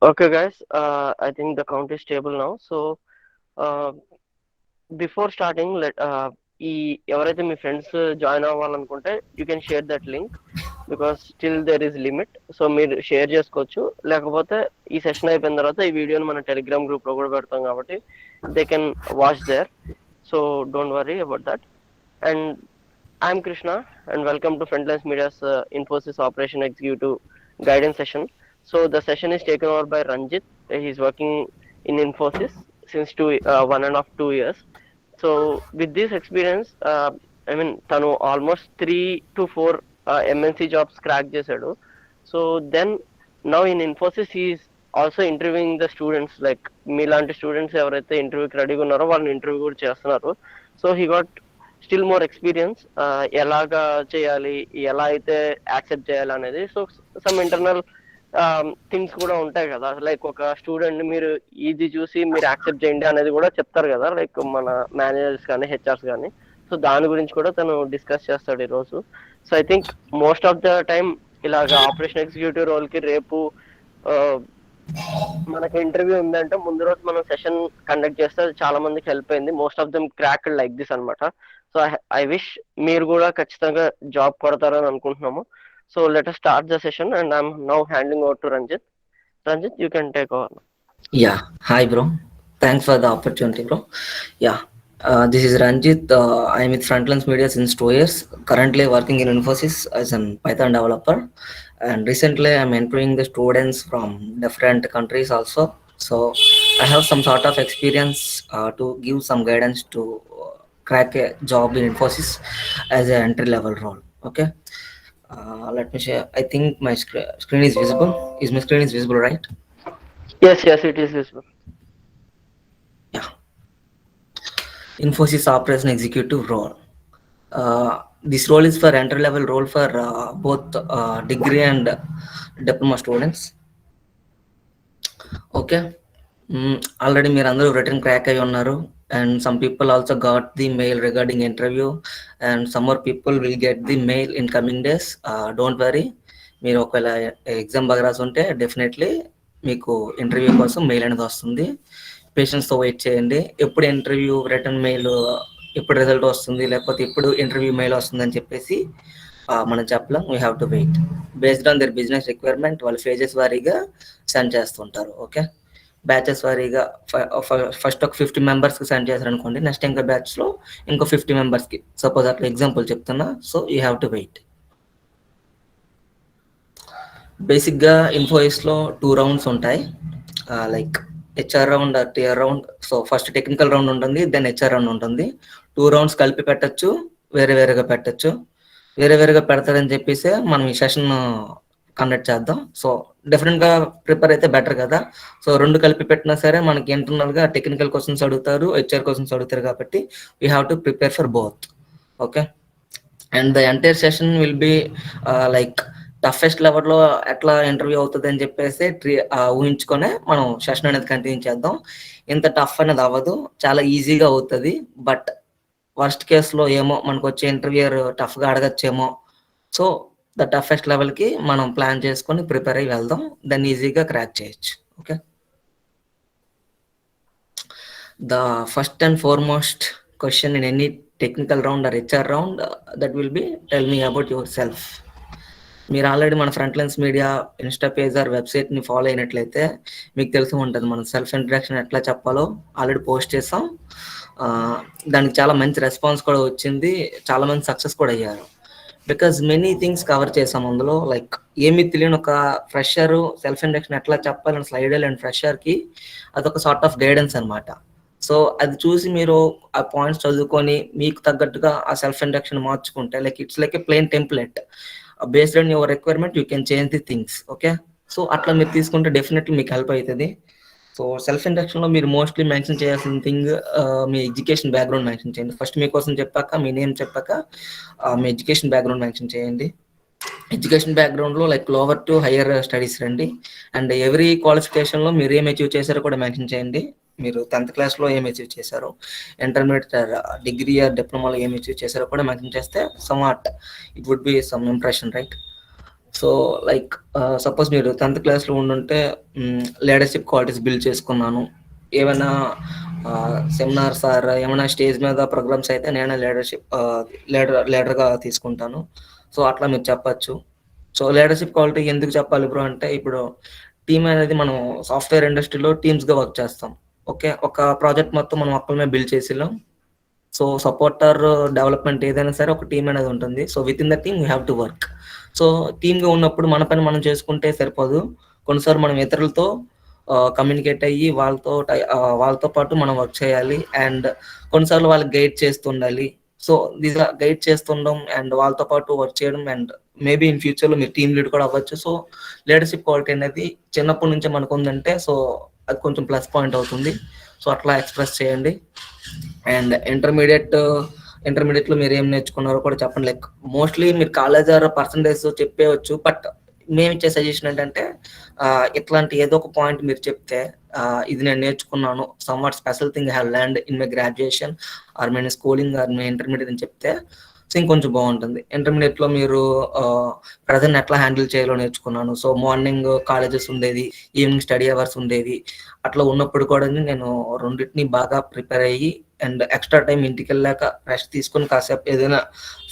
Okay, guys. I think the count is stable now. So, uh, before starting, ఈ ఎవరైతే మీ friends join అవ్వాలనుకుంటే you can share that link because still there is limit. So మీరు share చేసుకోవచ్చు. లేకపోతే ఈ session అయిపోయిన తర్వాత ఈ వీడియోని మన టెలిగ్రామ్ గ్రూప్ లో కూడా పెడతాం కాబట్టి they can watch there. So don't worry about that. And I'm Krishna and welcome to Frontlines Media's Infosys Operation Executive guidance session. So the session is taken over by Ranjit. He's working in Infosys since 1.5 2 years. So with this experience, I mean, tanu almost 3 to 4 MNC jobs crack చేశాడు. So then now in Infosys he is also interviewing the students, like మీలాంటి students ఎవరైతే ఇంటర్వ్యూకి రెడీగా ఉన్నారో వాళ్ళని interview కూడా చేస్తున్నారు. So he got still more experience ఎలాగా చేయాలి, ఎలా అయితే యాక్సెప్ట్ చేయాలి అనేది. సో సమ్ ఇంటర్నల్ థింగ్స్ కూడా ఉంటాయి కదా, లైక్ ఒక స్టూడెంట్ మీరు ఇది చూసి మీరు యాక్సెప్ట్ చేయండి అనేది కూడా చెప్తారు కదా, లైక్ మన మేనేజర్స్ కానీ హెచ్ఆర్స్ కానీ. సో దాని గురించి కూడా తను డిస్కస్ చేస్తాడు ఈరోజు. So I think most of the time ఇలాగ ఆపరేషన్ ఎగ్జిక్యూటివ్ రోల్కి రేపు మనకి ఇంటర్వ్యూ ఉందంటే ముందు రోజు మనం సెషన్ కండక్ట్ చేస్తే చాలా మందికి హెల్ప్ అయింది. Most of them crack like this అనమాట. సో ఐ విష్ మీరు కూడా ఖచ్చితంగా జాబ్ కొడతారని అనుకుంటున్నాము. So let us start the session and I'm now handing over to Ranjit. Ranjit, you can take over. Yeah, hi bro. Thanks for the opportunity, bro. Yeah, this is Ranjit. I'm with Frontlines Media since 2 years. Currently working in Infosys as a Python developer, and recently I'm interviewing the students from different countries also. So I have some sort of experience to give some guidance to crack a job in Infosys as an entry level role. Okay. Let me share. I think my screen is visible. Is my screen is visible, right? Yes, it is visible. Yeah. Infosys Operation Executive role. This role is for entry level role for both degree and diploma students. Okay. Already మీరు అందరూ return crack అయి ఉన్నారు, and some people also got the mail regarding interview, and some more people will get the mail in coming days. Don't worry, మీరు ఒకవేళ exam బాగా రాసి ఉంటే definitely మీకు ఇంటర్వ్యూ కోసం మెయిల్ అనేది వస్తుంది. పేషెన్స్తో వెయిట్ చేయండి. ఎప్పుడు ఇంటర్వ్యూ రిటర్న్ మెయిల్, ఎప్పుడు రిజల్ట్ వస్తుంది, లేకపోతే ఎప్పుడు ఇంటర్వ్యూ మెయిల్ వస్తుంది అని చెప్పేసి మనం చెప్పలేం. We have to wait. Based on their business requirement వాళ్ళు ఫేజెస్ వారీగా సెండ్ చేస్తుంటారు. ఓకే, బ్యాచెస్ వారీగా ఫస్ట్ ఒక 50 మెంబర్స్కి సెండ్ చేశారు అనుకోండి, నెక్స్ట్ ఇంకా బ్యాచ్లో ఇంకో 50 మెంబర్స్కి, సపోజ్ అట్లా ఎగ్జాంపుల్ చెప్తున్నా. So you have to wait. బేసిక్గా ఇన్ఫోసిస్లో 2 రౌండ్స్ ఉంటాయి, like HR round, TR round. So first technical round ఉంటుంది, దెన్ హెచ్ఆర్ రౌండ్ ఉంటుంది. 2 రౌండ్స్ కలిపి పెట్టచ్చు, వేరే వేరేగా పెట్టచ్చు. వేరే వేరేగా పెడతారని చెప్పేసి మనం ఈ సెషన్ కండక్ట్ చేద్దాం. సో డిఫరెంట్గా ప్రిపేర్ అయితే బెటర్ కదా. సో 2 కలిపి పెట్టినా సరే మనకి ఇంటర్నల్గా టెక్నికల్ క్వశ్చన్స్ అడుగుతారు, హెచ్ఆర్ క్వశ్చన్స్ అడుగుతారు, కాబట్టి we have to prepare for both. Okay, and the entire session will be like toughest లెవెల్లో ఎట్లా ఇంటర్వ్యూ అవుతుంది అని చెప్పేసి ఊహించుకొని మనం సెషన్ అనేది కంటిన్యూ చేద్దాం. ఇంత టఫ్ అనేది అవ్వదు, చాలా ఈజీగా అవుతుంది. బట్ వర్స్ట్ కేసులో ఏమో మనకు వచ్చే ఇంటర్వ్యూయర్ టఫ్గా అడగచ్చేమో. సో ద టఫెస్ట్ లెవెల్కి మనం ప్లాన్ చేసుకొని ప్రిపేర్ అయ్యి వెళ్దాం, దాన్ని ఈజీగా క్రాక్ చేయొచ్చు. Okay, the first and foremost question in any technical round or HR round, that will be tell me about yourself. మీరు ఆల్రెడీ మన Frontlines media insta page or వెబ్సైట్ని ఫాలో అయినట్లయితే మీకు తెలిసి ఉంటుంది మనం సెల్ఫ్ ఇంట్రడక్షన్ ఎట్లా చెప్పాలో ఆల్రెడీ పోస్ట్ చేసాం. దానికి చాలా మంచి రెస్పాన్స్ కూడా వచ్చింది, చాలా మంది సక్సెస్ కూడా అయ్యారు. బికాజ్ మెనీ థింగ్స్ కవర్ చేసాం అందులో. లైక్ ఏమీ తెలియని ఒక ఫ్రెషర్ సెల్ఫ్ ఇంట్రడక్షన్ ఎట్లా చెప్పాలని స్లైడ్ అండ్ ఫ్రెషర్కి అదొక సార్ట్ ఆఫ్ గైడెన్స్ అనమాట. సో అది చూసి మీరు ఆ పాయింట్స్ చదువుకొని మీకు తగ్గట్టుగా ఆ సెల్ఫ్ ఇంట్రడక్షన్ మార్చుకుంటే, like it's like A plain template. Based on your requirement you can change the things. Okay, so అట్లా మీరు తీసుకుంటే డెఫినెట్లీ మీకు హెల్ప్ అవుతుంది. సో సెల్ఫ్ ఇంట్రడక్షన్లో మీరు మోస్ట్లీ మెన్షన్ చేయాల్సిన థింగ్ మీ ఎడ్యుకేషన్ బ్యాక్గ్రౌండ్ మెన్షన్ చేయండి. ఫస్ట్ మీకోసం చెప్పాక, మీ నేమ్ చెప్పాక మీ ఎడ్యుకేషన్ బ్యాక్గ్రౌండ్ మెన్షన్ చేయండి. ఎడ్యుకేషన్ బ్యాక్గ్రౌండ్లో like lower to higher studies రండి. అండ్ ఎవ్రీ క్వాలిఫికేషన్లో మీరు ఏం అచీవ్ చేశారో కూడా మెన్షన్ చేయండి. మీరు 10th క్లాస్లో ఏం అచీవ్ చేశారో, ఇంటర్మీడియట్ డిగ్రీ ఆర్ డిప్లొమాలో ఏం అచీవ్ చేశారో కూడా మెన్షన్ చేస్తే somewhat it would be some impression, right? So like suppose మీరు 10th క్లాస్లో ఉండుంటే లీడర్షిప్ క్వాలిటీస్ బిల్డ్ చేసుకున్నాను. ఏమైనా సెమినార్స్ ఆర్ ఏమైనా స్టేజ్ మీద ప్రోగ్రామ్స్ అయితే నేనే లీడర్గా తీసుకుంటాను. సో అట్లా మీరు చెప్పచ్చు. సో లీడర్షిప్ క్వాలిటీ ఎందుకు చెప్పాలి బ్రో అంటే, ఇప్పుడు టీమ్ అనేది మనం సాఫ్ట్వేర్ ఇండస్ట్రీలో టీమ్స్గా వర్క్ చేస్తాం. ఓకే, ఒక ప్రాజెక్ట్ మొత్తం మనం ఒక్కలమే బిల్డ్ చేసేలాం. సో సపోర్టర్ డెవలప్మెంట్ ఏదైనా సరే ఒక టీం అనేది ఉంటుంది. So within the team you have to work. So టీమ్గా ఉన్నప్పుడు మన పని మనం చేసుకుంటే సరిపోదు. కొన్నిసార్లు మనం ఇతరులతో కమ్యూనికేట్ అయ్యి వాళ్ళతో పాటు మనం వర్క్ చేయాలి. అండ్ కొన్నిసార్లు వాళ్ళకి గైడ్ చేస్తుండాలి. సో దీస్ గైడ్ చేస్తుండడం అండ్ వాళ్ళతో పాటు వర్క్ చేయడం, అండ్ మేబీ ఇన్ ఫ్యూచర్లో మీరు టీమ్ లీడ్ కూడా అవ్వచ్చు. సో లీడర్షిప్ క్వాలిటీ అనేది చిన్నప్పటి నుంచే మనకు ఉందంటే సో అది కొంచెం ప్లస్ పాయింట్ అవుతుంది. సో అట్లా ఎక్స్ప్రెస్ చేయండి. అండ్ ఇంటర్మీడియట్లో మీరు ఏం నేర్చుకున్నారో కూడా చెప్పండి. లైక్ మోస్ట్లీ మీరు కాలేజ్ ఆర్ పర్సంటేజ్ చెప్పేయచ్చు, బట్ మేము ఇచ్చే సజెషన్ ఏంటంటే ఇట్లాంటి ఏదో ఒక పాయింట్ మీరు చెప్తే ఇది నేను నేర్చుకున్నాను, somewhat special thing I have learned in my graduation or my schooling or my intermediate అని చెప్తే సో ఇంకొంచెం బాగుంటుంది. ఇంటర్మీడియట్లో మీరు ప్రజెంట్ ఎట్లా హ్యాండిల్ చేయాలో నేర్చుకున్నాను. సో మార్నింగ్ కాలేజెస్ ఉండేది, ఈవినింగ్ స్టడీ అవర్స్ ఉండేవి. అట్లా ఉన్నప్పుడు కూడా నేను రెండింటిని బాగా ప్రిపేర్ అయ్యి అండ్ ఎక్స్ట్రా టైం ఇంటికి వెళ్ళాక రెస్ట్ తీసుకుని కాసేపు ఏదైనా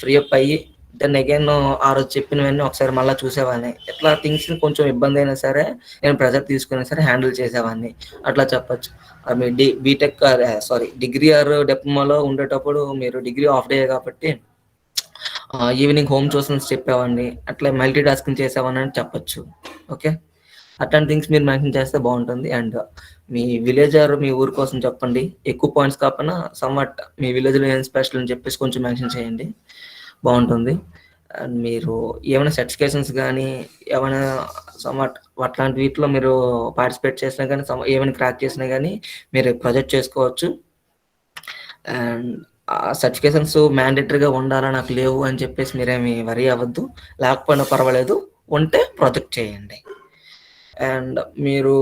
ఫ్రీ అప్ అయ్యి దెన్ అగైన్ ఆ రోజు చెప్పినవన్నీ ఒకసారి మళ్ళీ చూసేవాడిని. ఇట్లా థింగ్స్ కొంచెం ఇబ్బంది అయినా సరే నేను ప్రెజర్ తీసుకున్నా సరే హ్యాండిల్ చేసేవాడిని. అట్లా చెప్పచ్చు. మీ బీటెక్ డిగ్రీ ఆర్ డిప్లొమాలో ఉండేటప్పుడు మీరు డిగ్రీ ఆఫ్ డే కాబట్టి ఈవినింగ్ హోమ్ ట్యూషన్స్ చెప్పేవాడిని, అట్లా మల్టీ టాస్కింగ్ చేసేవాడిని అని చెప్పచ్చు. ఓకే, అట్లాంటి థింగ్స్ మీరు మెన్షన్ చేస్తే బాగుంటుంది. అండ్ మీ విలేజ్ ఆర్ మీ ఊరు కోసం చెప్పండి. ఎక్కువ పాయింట్స్ కాకపోయినా సమ్వాట్ మీ విలేజ్లో ఏం స్పెషల్ అని చెప్పేసి కొంచెం మెన్షన్ చేయండి, బాగుంటుంది. అండ్ మీరు ఏమైనా సర్టిఫికేషన్స్ కానీ ఏమైనా సమ్వాట్ అట్లాంటి వీటిలో మీరు పార్టిసిపేట్ చేసినా కానీ ఏమైనా క్రాక్ చేసినా కానీ మీరు ప్రొజెక్ట్ చేసుకోవచ్చు. అండ్ ఆ సర్టిఫికేషన్స్ మ్యాండేటరీగా ఉండాలా నాకు లేవు అని చెప్పేసి మీరేమి వరీ అవ్వద్దు, లేకపోయినా పర్వాలేదు, ఉంటే ప్రొజెక్ట్ చేయండి. అండ్ మీరు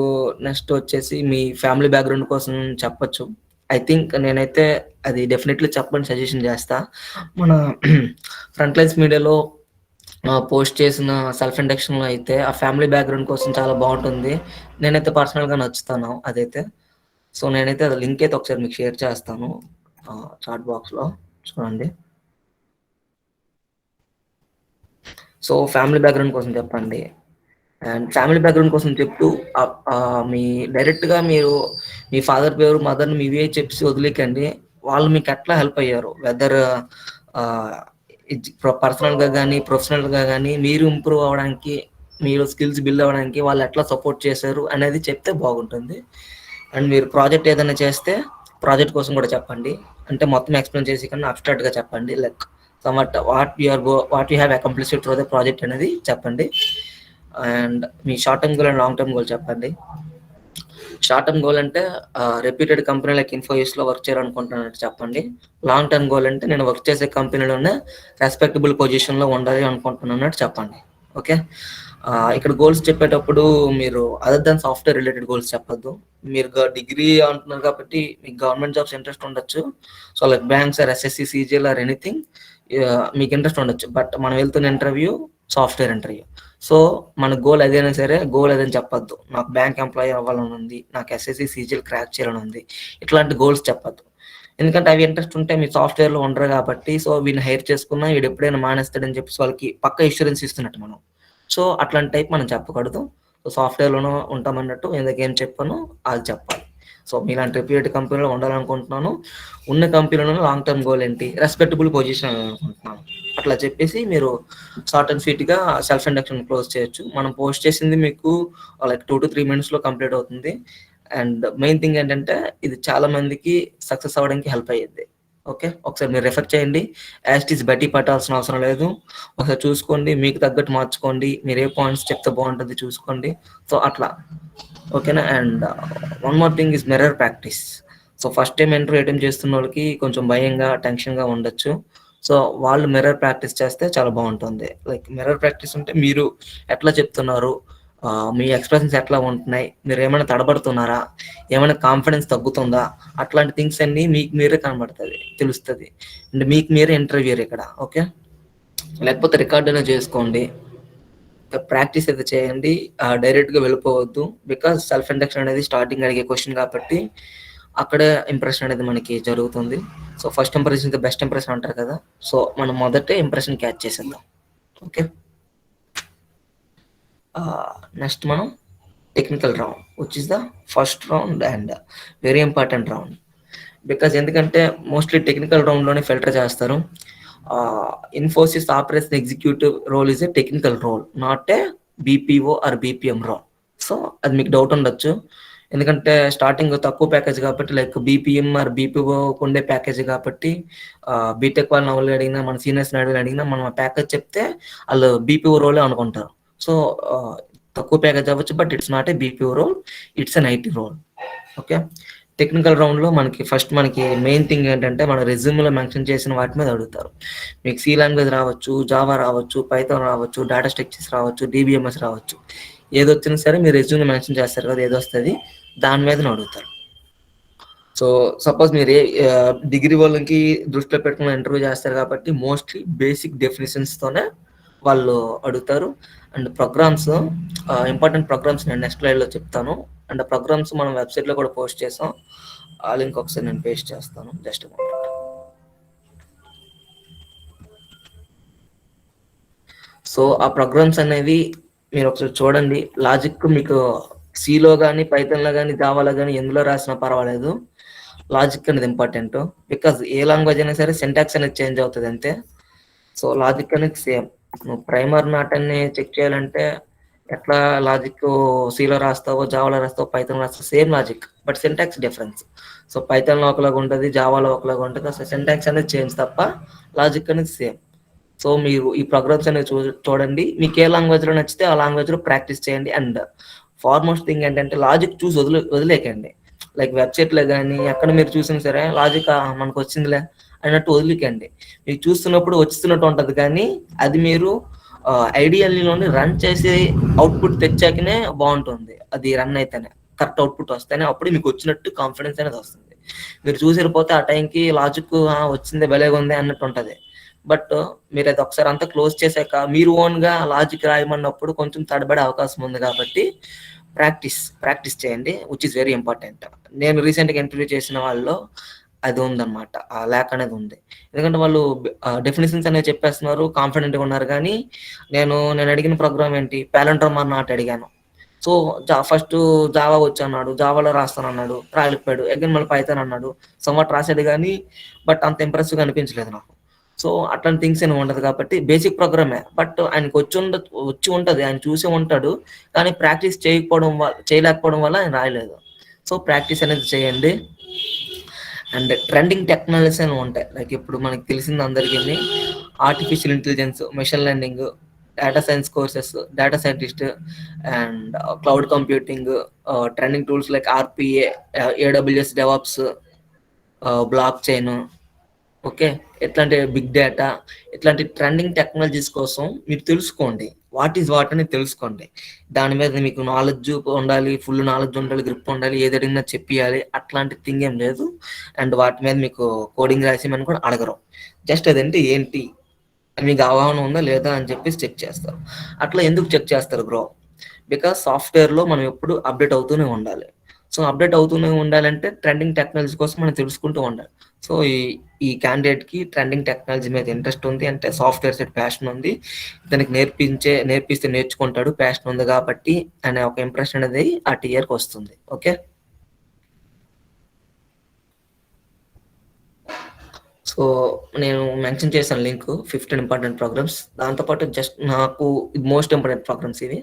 నెక్స్ట్ వచ్చేసి మీ ఫ్యామిలీ బ్యాక్గ్రౌండ్ కోసం చెప్పచ్చు. ఐ థింక్ నేనైతే అది డెఫినెట్లీ చెప్పని సజెషన్ చేస్తా. మన ఫ్రంట్ లైన్స్ మీడియాలో పోస్ట్ చేసిన సెల్ఫ్ ఇండక్షన్లో అయితే ఆ ఫ్యామిలీ బ్యాక్గ్రౌండ్ కోసం చాలా బాగుంటుంది. నేనైతే పర్సనల్గా నచ్చుతాను అదైతే. సో నేనైతే అది లింక్ అయితే ఒకసారి మీకు షేర్ చేస్తాను చాట్ బాక్స్లో, చూడండి. సో ఫ్యామిలీ బ్యాక్గ్రౌండ్ కోసం చెప్పండి. అండ్ ఫ్యామిలీ బ్యాక్గ్రౌండ్ కోసం చెప్తూ మీ డైరెక్ట్గా మీరు మీ ఫాదర్ పేరు మదర్ని మీవే చెప్పి వదిలేకండి. వాళ్ళు మీకు ఎట్లా హెల్ప్ అయ్యారు, వెదర్ పర్సనల్గా కానీ ప్రొఫెషనల్గా కానీ మీరు ఇంప్రూవ్ అవ్వడానికి, మీరు స్కిల్స్ బిల్డ్ అవ్వడానికి వాళ్ళు ఎట్లా సపోర్ట్ చేశారు అనేది చెప్తే బాగుంటుంది. అండ్ మీరు ప్రాజెక్ట్ ఏదైనా చేస్తే ప్రాజెక్ట్ కోసం కూడా చెప్పండి. అంటే మొత్తం ఎక్స్ప్లెయిన్ చేసి కన్నా అబ్స్ట్రాక్ట్గా చెప్పండి. Like what you have accomplished through the project అనేది చెప్పండి. And me short term goal and long term goal చెప్పండి. షార్ట్ టర్మ్ గోల్ అంటే రెప్యూటెడ్ కంపెనీ లైక్ ఇన్ఫోసిస్లో వర్క్ చేయాలనుకుంటున్నట్టు చెప్పండి. లాంగ్ టర్మ్ గోల్ అంటే నేను వర్క్ చేసే కంపెనీలోనే రెస్పెక్టబుల్ పొజిషన్లో ఉండాలి అనుకుంటున్నట్టు చెప్పండి. ఓకే, ఇక్కడ గోల్స్ చెప్పేటప్పుడు మీరు other than software related goals చెప్పొద్దు. మీరు డిగ్రీ అంటున్నారు కాబట్టి మీకు గవర్నమెంట్ జాబ్స్ ఇంట్రెస్ట్ ఉండొచ్చు. So like banks or SSC CGL or anything మీకు ఇంట్రెస్ట్ ఉండొచ్చు. బట్ మనం వెళ్తున్న ఇంటర్వ్యూ సాఫ్ట్వేర్ ఇంటర్వ్యూ. సో మన గోల్ అదైనా సరే గోల్ అదని చెప్పొద్దు. నాకు బ్యాంక్ ఎంప్లాయీ అవ్వాలని ఉంది, నాకు ఎస్ఎస్సి సిజిఎల్ క్రాక్ చేయాలని ఉంది, ఇట్లాంటి గోల్స్ చెప్పొద్దు. ఎందుకంటే అవి ఇంట్రెస్ట్ ఉంటే మీరు సాఫ్ట్వేర్లో ఉండరు కాబట్టి. సో వీడిని హైర్ చేసుకున్నా వీడు ఎప్పుడైనా మానేస్తాడని చెప్పేసి వాళ్ళకి పక్క ఇన్సూరెన్స్ ఇస్తున్నట్టు మనం. సో అట్లాంటి టైప్ మనం చెప్పకూడదు. సో సాఫ్ట్వేర్లోనూ ఉంటామన్నట్టు ఇందాక ఏం చెప్పాను అది చెప్పాలి. సో మీలాంటి రెప్యూటెడ్ కంపెనీలో ఉండాలనుకుంటున్నాను, ఉన్న కంపెనీలో లాంగ్ టర్మ్ గోల్ ఏంటి, రెస్పెక్టబుల్ పొజిషన్ అనుకుంటున్నాను, అట్లా చెప్పేసి మీరు షార్ట్ అండ్ స్వీట్గా సెల్ఫ్ ఇండక్షన్ క్లోజ్ చేయొచ్చు. మనం పోస్ట్ చేసింది మీకు లైక్ 2 to 3 minutes కంప్లీట్ అవుతుంది. అండ్ మెయిన్ థింగ్ ఏంటంటే ఇది చాలా మందికి సక్సెస్ అవ్వడానికి హెల్ప్ అయ్యింది. ఓకే, ఒకసారి మీరు రెఫర్ చేయండి. యాజ్ ఇట్ ఈస్ బట్టి పట్టాల్సిన అవసరం లేదు. ఒకసారి చూసుకోండి, మీకు తగ్గట్టు మార్చుకోండి, మీరు ఏ పాయింట్స్ చెప్తే బాగుంటుంది చూసుకోండి. సో అట్లా ఓకేనా. And one more thing is mirror practice. So first time interview attempt చేస్తున్న వాళ్ళకి కొంచెం భయంగా టెన్షన్గా ఉండొచ్చు. సో వాళ్ళు మిర్రర్ ప్రాక్టీస్ చేస్తే చాలా బాగుంటుంది. లైక్ మిర్రర్ ప్రాక్టీస్ అంటే మీరు ఎట్లా చెప్తున్నారు, మీ ఎక్స్ప్రెషన్స్ ఎట్లా ఉంటున్నాయి, మీరు ఏమైనా తడబడుతున్నారా, ఏమైనా కాన్ఫిడెన్స్ తగ్గుతుందా, అట్లాంటి థింగ్స్ అన్నీ మీకు మీరే కనబడుతుంది, తెలుస్తుంది. అండ్ మీకు మీరే ఇంటర్వ్యూర్ ఇక్కడ. ఓకే, లేకపోతే రికార్డ్ అయినా చేసుకోండి. ప్రాక్టీస్ అయితే చేయండి, డైరెక్ట్గా వెళ్ళిపోవద్దు. బికాస్ సెల్ఫ్ ఇండక్షన్ అనేది స్టార్టింగ్ అడిగే క్వశ్చన్ కాబట్టి అక్కడే ఇంప్రెషన్ అనేది మనకి జరుగుతుంది. So first impression the best impression అంటారు కదా, సో మనం మొదటే ఇంప్రెషన్ క్యాచ్ చేసేద్దాం. ఓకే, నెక్స్ట్ మనం technical round which is the first round and very important round. Because ఎందుకంటే మోస్ట్లీ టెక్నికల్ రౌండ్లోనే ఫిల్టర్ చేస్తారు. Infosys operation executive role is a technical role, not a BPO or BPM role. So అది మీకు doubt ఉండొచ్చు, ఎందుకంటే starting తక్కువ package కాబట్టి, like BPM are BPO ఉండే ప్యాకేజ్ కాబట్టి బీటెక్ వాళ్ళని వాళ్ళు అడిగినా, మన సీనియర్స్ని అడిగినా మనం ఆ ప్యాకేజ్ చెప్తే వాళ్ళు బీపీఓ రోలే అనుకుంటారు. సో తక్కువ ప్యాకేజ్ అవ్వచ్చు, but it's not a BPO role, it's an IT role. Okay, technical రౌండ్లో మనకి మెయిన్ థింగ్ ఏంటంటే మన రెజ్యూమ్లో మెన్షన్ చేసిన వాటి మీద అడుగుతారు. మీకు సి లాంగ్వేజ్ రావచ్చు, జావా రావచ్చు, పైథాన్ రావచ్చు, డేటా స్ట్రక్చర్స్ రావచ్చు, డిబిఎంఎస్ రావచ్చు, ఏదొచ్చినా సరే మీరు రెజ్యూమ్లో మెన్షన్ చేస్తారు కదా ఏదొస్తుంది దాని మీద అడుగుతారు. సో సపోజ్ మీరు డిగ్రీ వాళ్ళకి దృష్టిలో పెట్టుకుని ఇంటర్వ్యూ చేస్తారు కాబట్టి మోస్ట్లీ బేసిక్ డెఫినేషన్స్తోనే వాళ్ళు అడుగుతారు. అండ్ ప్రోగ్రామ్స్, ఇంపార్టెంట్ ప్రోగ్రామ్స్ నేను నెక్స్ట్ స్లైడ్లో చెప్తాను. అండ్ ప్రోగ్రామ్స్ మనం వెబ్సైట్లో కూడా పోస్ట్ చేసాం, ఆ లింక్ ఒకసారి నేను పేస్ట్ చేస్తాను జస్ట్. సో ఆ ప్రోగ్రామ్స్ అనేవి మీరు ఒకసారి చూడండి. లాజిక్ మీకు సిలో కానీ పైథాన్లో కానీ జావాలో కానీ ఎందులో రాసినా పర్వాలేదు, లాజిక్ అనేది ఇంపార్టెంట్. బికాజ్ ఏ లాంగ్వేజ్ అయినా సరే సింటాక్స్ అనేది చేంజ్ అవుతుంది అంతే. సో లాజిక్ అనేది సేమ్. నువ్వు ప్రైమర్ నాట్ అని చెక్ చేయాలంటే ఎట్లా లాజిక్ సిలో రాస్తావో, జావాలో రాస్తావో, పైథాన్ రాస్తావో same logic, but syntax difference. So పైథాన్లో ఒకలాగా ఉంటుంది, జావాలో ఒకలాగా ఉంటుంది. అసలు సింటాక్స్ అనేది చేంజ్ తప్ప లాజిక్ అనేది సేమ్. సో మీరు ఈ ప్రోగ్రామ్స్ అనేది చూడండి, మీకు ఏ లాంగ్వేజ్లో నచ్చితే ఆ లాంగ్వేజ్లో ప్రాక్టీస్ చేయండి. అండ్ ఫార్మోస్ట్ థింగ్ ఏంటంటే లాజిక్ చూసి వదిలేకండి. లైక్ వెబ్సైట్లో కానీ ఎక్కడ మీరు చూసినా సరే లాజిక్ మనకు వచ్చిందిలే అన్నట్టు వదిలేకండి. మీకు చూస్తున్నప్పుడు వచ్చినట్టు ఉంటుంది, కానీ అది మీరు ఐడియల్లోని రన్ చేసి అవుట్పుట్ తెచ్చాకనే బాగుంటుంది. అది రన్ అయితేనే కరెక్ట్ అవుట్పుట్ వస్తేనే అప్పుడు మీకు వచ్చినట్టు కాన్ఫిడెన్స్ అనేది వస్తుంది. మీరు చూసి వెళ్ళిపోతే ఆ టైంకి లాజిక్ వచ్చింది భలేగా ఉంది అన్నట్టు ఉంటుంది. బట్ మీరు అది ఒకసారి అంతా క్లోజ్ చేశాక మీరు ఓన్గా లాజిక్ రాయమన్నప్పుడు కొంచెం తడబడే అవకాశం ఉంది. కాబట్టి ప్రాక్టీస్ చేయండి, విచ్ ఇస్ వెరీ ఇంపార్టెంట్. నేను రీసెంట్గా ఇంటర్వ్యూ చేసిన వాళ్ళలో అది ఉందన్నమాట, ఆ ల్యాక్ అనేది ఉంది. ఎందుకంటే వాళ్ళు డెఫినేషన్స్ అనేది చెప్పేస్తున్నారు, కాన్ఫిడెంట్గా ఉన్నారు, కానీ నేను అడిగిన ప్రోగ్రామ్ ఏంటి, ప్యాలండ్రోమ్ నాట్ అడిగాను. సో ఫస్ట్ జావా వచ్చి అన్నాడు, జావాలో రాస్తాను అన్నాడు, రాయలేకపోయాడు. అగైన్ మళ్ళీ పైథాన్ అన్నాడు, సమ్వాట్ రాసాడు కానీ బట్ అంత ఇంప్రెసివ్గా అనిపించలేదు నాకు. సో అట్లాంటి థింగ్స్ ఏమి ఉండదు. కాబట్టి బేసిక్ ప్రోగ్రామే, బట్ ఆయనకు వచ్చి ఉంటుంది, ఆయన చూసే ఉంటాడు, కానీ ప్రాక్టీస్ చేయలేకపోవడం వల్ల ఆయన రాయలేదు. సో ప్రాక్టీస్ అనేది చేయండి. అండ్ ట్రెండింగ్ టెక్నాలజీస్ అని ఉంటాయి, లైక్ ఇప్పుడు మనకి తెలిసింది అందరికీ artificial intelligence, machine learning, data science courses, data scientist and cloud computing, trending tools like RPA, AWS, DevOps, block chain, okay, ఇట్లాంటి బిగ్ డేటా, ఇట్లాంటి ట్రెండింగ్ టెక్నాలజీస్ కోసం మీరు తెలుసుకోండి, వాట్ ఈజ్ వాట్ అని తెలుసుకోండి. దాని మీద మీకు నాలెడ్జ్ ఉండాలి, ఫుల్ నాలెడ్జ్ ఉండాలి, గ్రిప్ ఉండాలి, ఏది అడిగినా చెప్పియాలి, అట్లాంటి థింగ్ ఏం లేదు. అండ్ వాటి మీద మీకు కోడింగ్ రాసేమని కూడా అడగరు. జస్ట్ అదంటే ఏంటి మీకు అవగాహన ఉందా లేదా అని చెప్పేసి చెక్ చేస్తారు. అట్లా ఎందుకు చెక్ చేస్తారు బ్రో? బికాస్ సాఫ్ట్వేర్లో మనం ఎప్పుడు అప్డేట్ అవుతూనే ఉండాలి. సో అప్డేట్ అవుతూనే ఉండాలంటే ట్రెండింగ్ టెక్నాలజీ కోసం మనం తెలుసుకుంటూ ఉండాలి. సో ఈ క్యాండిడేట్కి ట్రెండింగ్ టెక్నాలజీ మీద ఇంట్రెస్ట్ ఉంది అంటే సాఫ్ట్వేర్ సైడ్ ప్యాషన్ ఉంది, దానికి నేర్పిస్తే నేర్చుకుంటాడు, ప్యాషన్ ఉంది కాబట్టి అనే ఒక ఇంప్రెషన్ అనేది ఆ టీయర్కి వస్తుంది. ఓకే, సో నేను మెన్షన్ చేశాను లింక్ 15 ఇంపార్టెంట్ ప్రోగ్రామ్స్. దాంతోపాటు జస్ట్ నాకు మోస్ట్ ఇంపార్టెంట్ ప్రోగ్రామ్స్ ఇవి.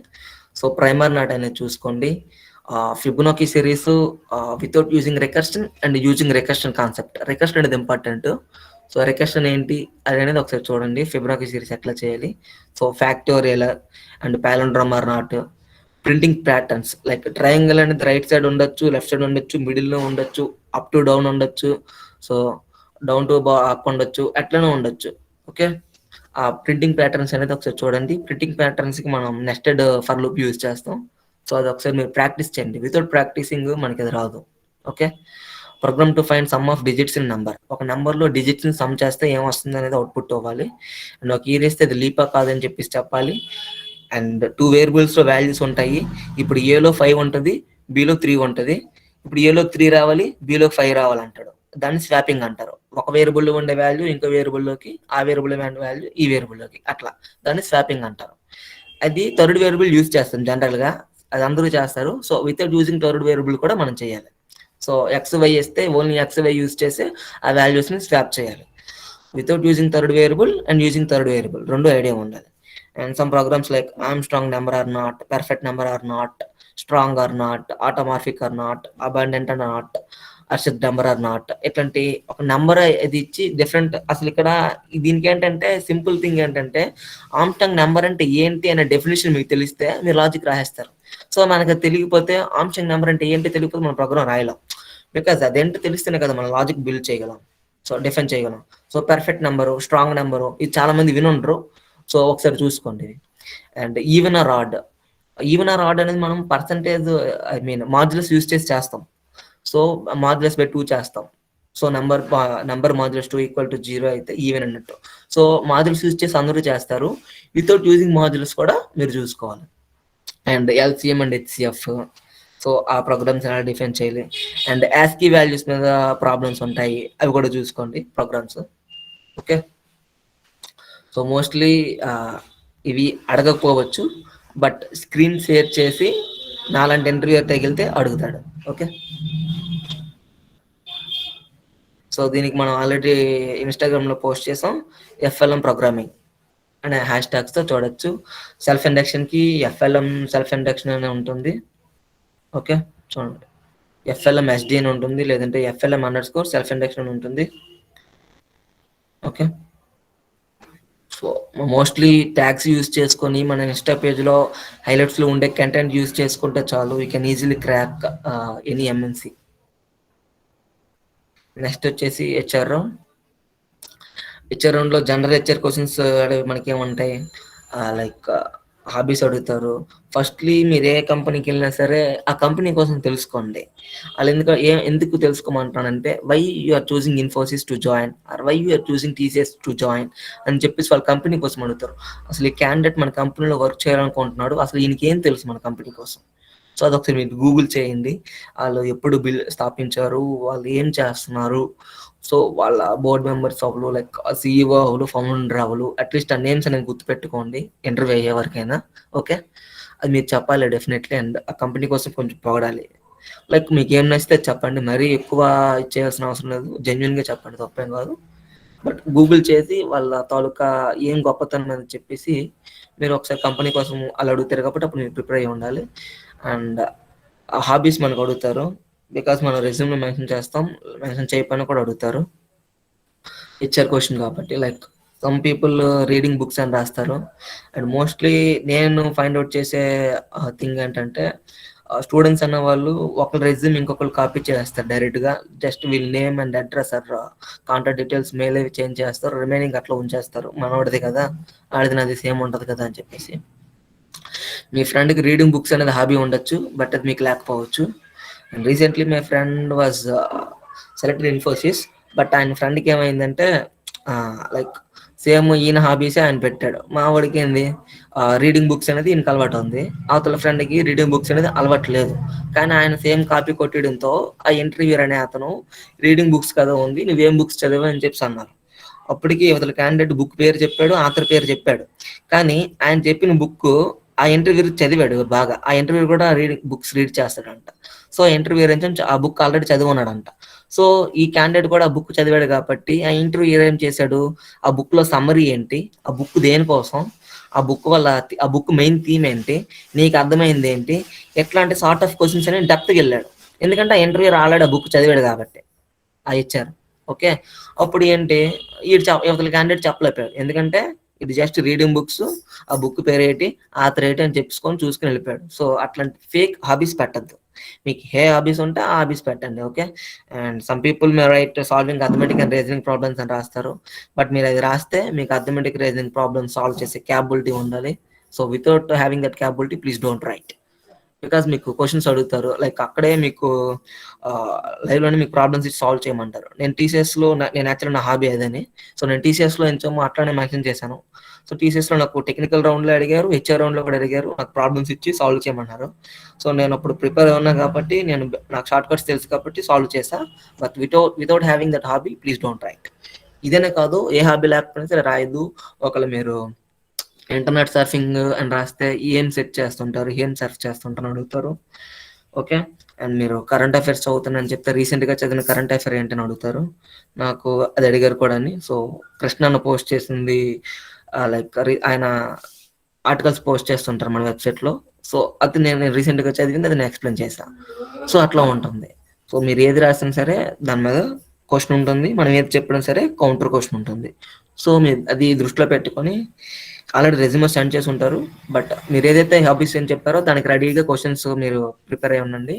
సో ప్రైమర్ నాట్ అనేది చూసుకోండి, Fibonacci series without using recursion and using recursion concept. Recursion అనేది ఇంపార్టెంట్. సో రికర్షన్ ఏంటి అది అనేది ఒకసారి చూడండి, ఫిబొనాకీ సిరీస్ ఎట్లా చేయాలి. So factorial and ప్యాలండ్రోమ్ not, printing patterns like triangle అనేది రైట్ సైడ్ ఉండొచ్చు, లెఫ్ట్ సైడ్ ఉండొచ్చు, మిడిల్లో ఉండొచ్చు, అప్ టు డౌన్ ఉండొచ్చు, సో డౌన్ టు అప్ ఉండొచ్చు, అట్లనే ఉండొచ్చు. ఓకే, ఆ ప్రింటింగ్ ప్యాటర్న్స్ అనేది ఒకసారి చూడండి. ప్రింటింగ్ ప్యాటర్న్స్కి మనం నెస్టెడ్ ఫర్ లూప్ యూజ్ చేస్తాం. సో అది ఒకసారి మీరు ప్రాక్టీస్ చేయండి, వితౌట్ ప్రాక్టీసింగ్ మనకి అది రాదు. Okay, program to find sum of digits in number. ఒక నెంబర్లో డిజిట్స్ని సమ్ చేస్తే ఏం వస్తుంది అనేది అవుట్పుట్ అవ్వాలి. అండ్ ఒక ఇయర్ వేస్తే అది లీపా కాదని చెప్పేసి చెప్పాలి. అండ్ 2 వేరియబుల్స్లో వాల్యూస్ ఉంటాయి. ఇప్పుడు ఏలో 5 ఉంటుంది, బిలో 3 ఉంటుంది. ఇప్పుడు ఏలో 3 రావాలి, బిలో 5 రావాలంటాడు. దాన్ని స్వాపింగ్ అంటారు. ఒక వేరియబుల్లో ఉండే వాల్యూ ఇంకో వేరియబుల్లోకి, ఆ వేరియబుల్లో ఉండే వాల్యూ ఈ వేరియబుల్లోకి, అట్లా దాన్ని స్వాపింగ్ అంటారు. అది థర్డ్ వేరియబుల్ యూజ్ చేస్తాం జనరల్గా, అది అందరూ చేస్తారు. So without using third variable కూడా మనం చేయాలి. సో ఎక్స్ వై ఇస్తే ఓన్లీ ఎక్స్ వై యూజ్ చేసి ఆ వాల్యూస్ని స్వాప్ చేయాలి. Without using third variable and using third variable రెండు ఐడియా ఉండాలి. And some programs like Armstrong number or not, perfect number or not, strong or not, automorphic or not, abundant or not, Harshad number or not, ఇట్లాంటి ఒక number ఇది ఇచ్చి different. అసలు ఇక్కడ దీనికి ఏంటంటే సింపుల్ థింగ్ ఏంటంటే ఆమ్స్ట్రాంగ్ నెంబర్ అంటే ఏంటి అనే డెఫినేషన్ మీకు తెలిస్తే మీరు లాజిక్ రాసేస్తారు. సో మనకు తెలియకపోతే ఆమ్స్ట్రాంగ్ నెంబర్ అంటే ఏంటి తెలియకపోతే మన ప్రోగ్రామ్ రాయలేం. బికాజ్ అదేంటో తెలిస్తేనే కదా మనం లాజిక్ బిల్డ్ చేయగలం, సో డిఫైన్ చేయగలం. So perfect number, strong number, ఇది చాలా మంది వినుండ్రు. సో ఒకసారి చూసుకోండి. And even or odd, even or odd అనేది మనం percentage I mean modulus use చేసి చేస్తాం. సో మాడ్యులస్ బై 2 చేస్తాం. So number modulus 2 equal to 0 అయితే ఈవెన్ అన్నట్టు. సో మాడ్యులస్ యూజ్ చేసి అందరూ చేస్తారు. వితౌట్ యూజింగ్ మాడ్యులస్ కూడా మీరు చూసుకోవాలి. And LCM and HCF, so ఆ ప్రోగ్రామ్స్ ఎలా డిఫైన్ చేయాలి. అండ్ యాస్కీ వాల్యూస్ మీద ప్రాబ్లమ్స్ ఉంటాయి, అవి కూడా చూసుకోండి ప్రోగ్రామ్స్. ఓకే, సో మోస్ట్లీ ఇవి అడగకపోవచ్చు, బట్ స్క్రీన్ షేర్ చేసి నాలాంటి ఇంటర్వ్యూ తగిలితే అడుగుతాడు. ఓకే, సో దీనికి మనం ఆల్రెడీ ఇన్స్టాగ్రామ్లో పోస్ట్ చేసాం, ఎఫ్ఎల్ఎం ప్రోగ్రామింగ్ అనే హ్యాష్ ట్యాగ్స్తో చూడొచ్చు. సెల్ఫ్ ఇండక్షన్కి ఎఫ్ఎల్ఎం సెల్ఫ్ ఇండక్షన్ అనే ఉంటుంది. ఓకే, చూడండి, ఎఫ్ఎల్ఎం ఎస్డి అని ఉంటుంది, లేదంటే ఎఫ్ఎల్ఎం _ సెల్ఫ్ ఇండక్షన్ అని ఉంటుంది. Okay, so mostly tags use చేసుకొని మన ఇన్స్టా పేజ్లో హైలైట్స్లో ఉండే కంటెంట్ యూజ్ చేసుకుంటే చాలు, we can easily crack any MNC. Next వచ్చేసి హెచ్ఆర్ రౌండ్. హెచ్ఆర్ రౌండ్లో జనరల్ హెచ్ఆర్ క్వశ్చన్స్ మనకి ఏముంటాయి, లైక్ హాబీస్ అడుగుతారు. ఫస్ట్లీ మీరు ఏ కంపెనీకి వెళ్ళినా సరే ఆ కంపెనీ కోసం తెలుసుకోండి. వాళ్ళు ఎందుకు తెలుసుకోమంటానంటే, why you are choosing Infosys to join, or why you are choosing TCS to join అని చెప్పేసి వాళ్ళ కంపెనీ కోసం అడుగుతారు. అసలు ఈ క్యాండిడేట్ మన కంపెనీలో వర్క్ చేయాలనుకుంటున్నాడు, అసలు ఈయనకి ఏం తెలుసు మన కంపెనీ కోసం. సో అదొకసారి మీరు గూగుల్ చేయండి. వాళ్ళు ఎప్పుడు బిల్ స్థాపించారు, వాళ్ళు ఏం చేస్తున్నారు, సో వాళ్ళ బోర్డ్ మెంబర్స్ అవ్వలు, లైక్ సిఇఓ అవ్వలు, ఫౌండర్ అవ్వలు, అట్లీస్ట్ ఆ నేమ్స్ అనేది గుర్తుపెట్టుకోండి ఇంటర్వ్యూ అయ్యే వరకైనా. ఓకే, అది మీరు చెప్పాలి డెఫినెట్లీ. అండ్ ఆ కంపెనీ కోసం కొంచెం పొగడాలి. లైక్ మీకు ఏం నచ్చితే చెప్పండి, మరీ ఎక్కువ ఇచ్చేయాల్సిన అవసరం లేదు, జెన్యున్గా చెప్పండి, తప్పేం కాదు. బట్ గూగుల్ చేసి వాళ్ళ తాలూకా ఏం గొప్పతనం అని చెప్పేసి మీరు ఒకసారి కంపెనీ కోసం అలా అడుగుతారు కాబట్టి అప్పుడు మీరు ప్రిపేర్ అయ్యి ఉండాలి. అండ్ హాబీస్ మనకు అడుగుతారు, బికాస్ మనం రెజ్యూమ్లో మెన్షన్ చేస్తాం, మెన్షన్ చేయకపోయినా కూడా అడుగుతారు, హెచ్ఆర్ క్వశ్చన్ కాబట్టి. Like some people reading books అని రాస్తారు. అండ్ మోస్ట్లీ నేను ఫైండ్ అవుట్ చేసే థింగ్ ఏంటంటే, స్టూడెంట్స్ అన్న వాళ్ళు ఒకరు రెజ్యూమ్ ఇంకొకరు కాపీ చేస్తారు డైరెక్ట్గా, జస్ట్ వీళ్ళ name and address or contact details mail అవి చేంజ్ చేస్తారు, రిమైనింగ్ అట్లా ఉంచేస్తారు. మనోడిది కదా, ఆడిది నాది సేమ్ ఉంటుంది కదా అని చెప్పేసి. మీ ఫ్రెండ్కి రీడింగ్ బుక్స్ అనేది హాబీ ఉండొచ్చు, బట్ అది మీకు లేకపోవచ్చు. And recently my friend was selected Infosys, but ఆయన ఫ్రెండ్కి ఏమైందంటే లైక్ సేమ్ ఈయన హాబీసే ఆయన పెట్టాడు. మా వాడికి ఏంది, రీడింగ్ బుక్స్ అనేది ఈయనకి అలవాటు ఉంది, అవతల ఫ్రెండ్కి రీడింగ్ బుక్స్ అనేది అలవాటు లేదు. కానీ ఆయన సేమ్ కాపీ కొట్టడంతో ఆ ఇంటర్వ్యూర్ అనే అతను రీడింగ్ బుక్స్ కదా ఉంది, నువ్వేం బుక్స్ చదివా అని చెప్పి అన్నారు. అప్పటికి అవతల క్యాండిడేట్ బుక్ పేరు చెప్పాడు, ఆథర్ పేరు చెప్పాడు. కానీ ఆయన చెప్పిన బుక్ ఆ ఇంటర్వ్యూ చదివాడు బాగా, ఆ ఇంటర్వ్యూ కూడా బుక్స్ రీడ్ చేస్తాడంట. సో ఇంటర్వ్యూ ఆ బుక్ ఆల్రెడీ చదివి ఉన్నాడంట. సో ఈ క్యాండిడేట్ కూడా ఆ బుక్ చదివాడు కాబట్టి ఆ ఇంటర్వ్యూ ఏం చేశాడు, ఆ బుక్ లో సమ్మరీ ఏంటి, ఆ బుక్ దేనికోసం, ఆ బుక్ వల్ల ఆ బుక్ మెయిన్ థీమ్ ఏంటి, నీకు అర్థమైంది ఏంటి, ఎట్లాంటి సార్ట్ ఆఫ్ క్వశ్చన్స్ అని డెప్త్కి వెళ్ళాడు. ఎందుకంటే ఆ ఇంటర్వ్యూ ఆల్రెడీ ఆ బుక్ చదివాడు కాబట్టి ఆ ఇచ్చారు. ఓకే, అప్పుడు ఏంటి, ఇవతల క్యాండిడేట్ చెప్పలేకపోయాడు, ఎందుకంటే ఇది జస్ట్ రీడింగ్ బుక్స్, ఆ బుక్ పేరు ఏంటి, ఆథర్ ఏంటి అని చెప్పుకొని చూసుకుని వెళ్ళిపోయాడు. సో అట్లాంటి ఫేక్ హాబీస్ పెట్టద్దు, మీకు ఏ హాబీస్ ఉంటే ఆ హాబీస్ పెట్టండి. Okay, and some people may right solving arithmetic and reasoning problems అని రాస్తారు, బట్ మీరు అది రాస్తే మీకు అథమెటిక్ రీజనింగ్ ప్రాబ్లమ్స్ సాల్వ్ చేసే క్యాపబిలిటీ ఉండాలి. So without having that capability please don't right, because మీకు క్వశ్చన్స్ అడుగుతారు, లైక్ అక్కడే మీకు లైవ్లోనే మీకు ప్రాబ్లమ్స్ ఇచ్చి సాల్వ్ చేయమంటారు. నేను టీసీఎస్లో నేను యాక్చువల్లీ నా హాబీ అదని, సో నేను టీసీఎస్లో ఎంచోమో అట్లానే మెన్షన్ చేశాను. సో టీసీఎస్లో నాకు టెక్నికల్ రౌండ్లో అడిగారు, హెచ్ఆర్ రౌండ్లో కూడా అడిగారు, నాకు ప్రాబ్లమ్స్ ఇచ్చి సాల్వ్ చేయమన్నారు. సో నేను అప్పుడు ప్రిపేర్ ఉన్నా కాబట్టి నాకు షార్ట్ కట్స్ తెలుసు కాబట్టి సాల్వ్ చేసా. But without having that hobby please don't write. ఇదేనే కాదు, ఏ హాబీ లేకపోయినా సరే రాయదు. ఒకవేళ మీరు ఇంటర్నెట్ సర్ఫింగ్ అని రాస్తే ఏం సెట్ చేస్తుంటారు, ఏం సర్ఫ్ చేస్తుంటారు అని అడుగుతారు. ఓకే, అండ్ మీరు కరెంట్ అఫైర్స్ చదువుతానని చెప్తే రీసెంట్గా చదివిన కరెంట్ అఫైర్ ఏంటని అడుగుతారు. నాకు అది అడిగారు కూడా అని. సో కృష్ణ అన్న పోస్ట్ చేసింది లైక్ ఆయన ఆర్టికల్స్ పోస్ట్ చేస్తుంటారు మన వెబ్సైట్లో. సో అది నేను రీసెంట్గా చదివింది, అది నేను ఎక్స్ప్లెయిన్ చేశాను. సో అట్లా ఉంటుంది. సో మీరు ఏది రాసినా సరే దాని మీద క్వశ్చన్ ఉంటుంది, మనం ఏది చెప్పినా సరే కౌంటర్ క్వశ్చన్ ఉంటుంది. సో మీరు అది దృష్టిలో పెట్టుకొని ఆల్రెడీ రెజ్యూమే సెండ్ చేసి ఉంటారు. బట్ మీరు ఏదైతే హాబీస్ అని చెప్పారో దానికి రెడీగా క్వశ్చన్స్ మీరు ప్రిపేర్ అయి ఉండండి.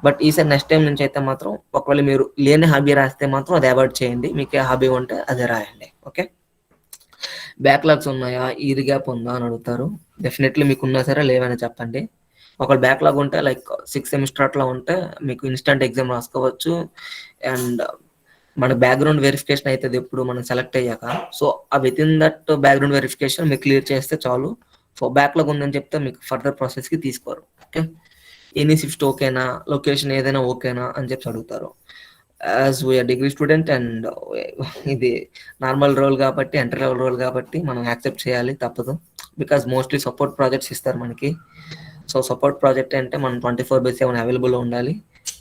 బట్ ఈసారి నెక్స్ట్ టైం నుంచి అయితే మాత్రం ఒకవేళ మీరు లేని హాబీ రాస్తే మాత్రం అది అవాయిడ్ చేయండి. మీకు ఏ హాబీ ఉంటే అదే రాయండి. ఓకే, బ్యాక్లాగ్స్ ఉన్నాయా, ఈర్ గ్యాప్ ఉందా అని అడుగుతారు. డెఫినెట్లీ మీకు ఉన్నా సరే లేవని చెప్పండి. ఒకవేళ బ్యాక్లాగ్ ఉంటే లైక్ 6 సెమిస్టర్ అట్లా ఉంటే మీకు ఇన్స్టంట్ ఎగ్జామ్ రాసుకోవచ్చు. అండ్ మన బ్యాక్గ్రౌండ్ వెరిఫికేషన్ అవుతుంది ఎప్పుడు మనం సెలెక్ట్ అయ్యాక. సో ఆ with in that background verification మీరు క్లియర్ చేస్తే చాలు. సో బ్యాక్లాగ్ ఉందని చెప్తే మీకు ఫర్దర్ ప్రాసెస్కి తీసుకోరు. ఓకే, ఎనీ షిఫ్ట్ ఓకేనా, లొకేషన్ ఏదైనా ఓకేనా అని చెప్పి అడుగుతారు. As we're degree student and ఇది నార్మల్ రోల్ కాబట్టి, ఎంటర్ లెవెల్ రోల్ కాబట్టి మనం యాక్సెప్ట్ చేయాలి, తప్పదు. బికాస్ మోస్ట్లీ సపోర్ట్ ప్రాజెక్ట్స్ ఇస్తారు మనకి. సో సపోర్ట్ ప్రాజెక్ట్ అంటే మనం 24/7 అవైలబుల్లో ఉండాలి.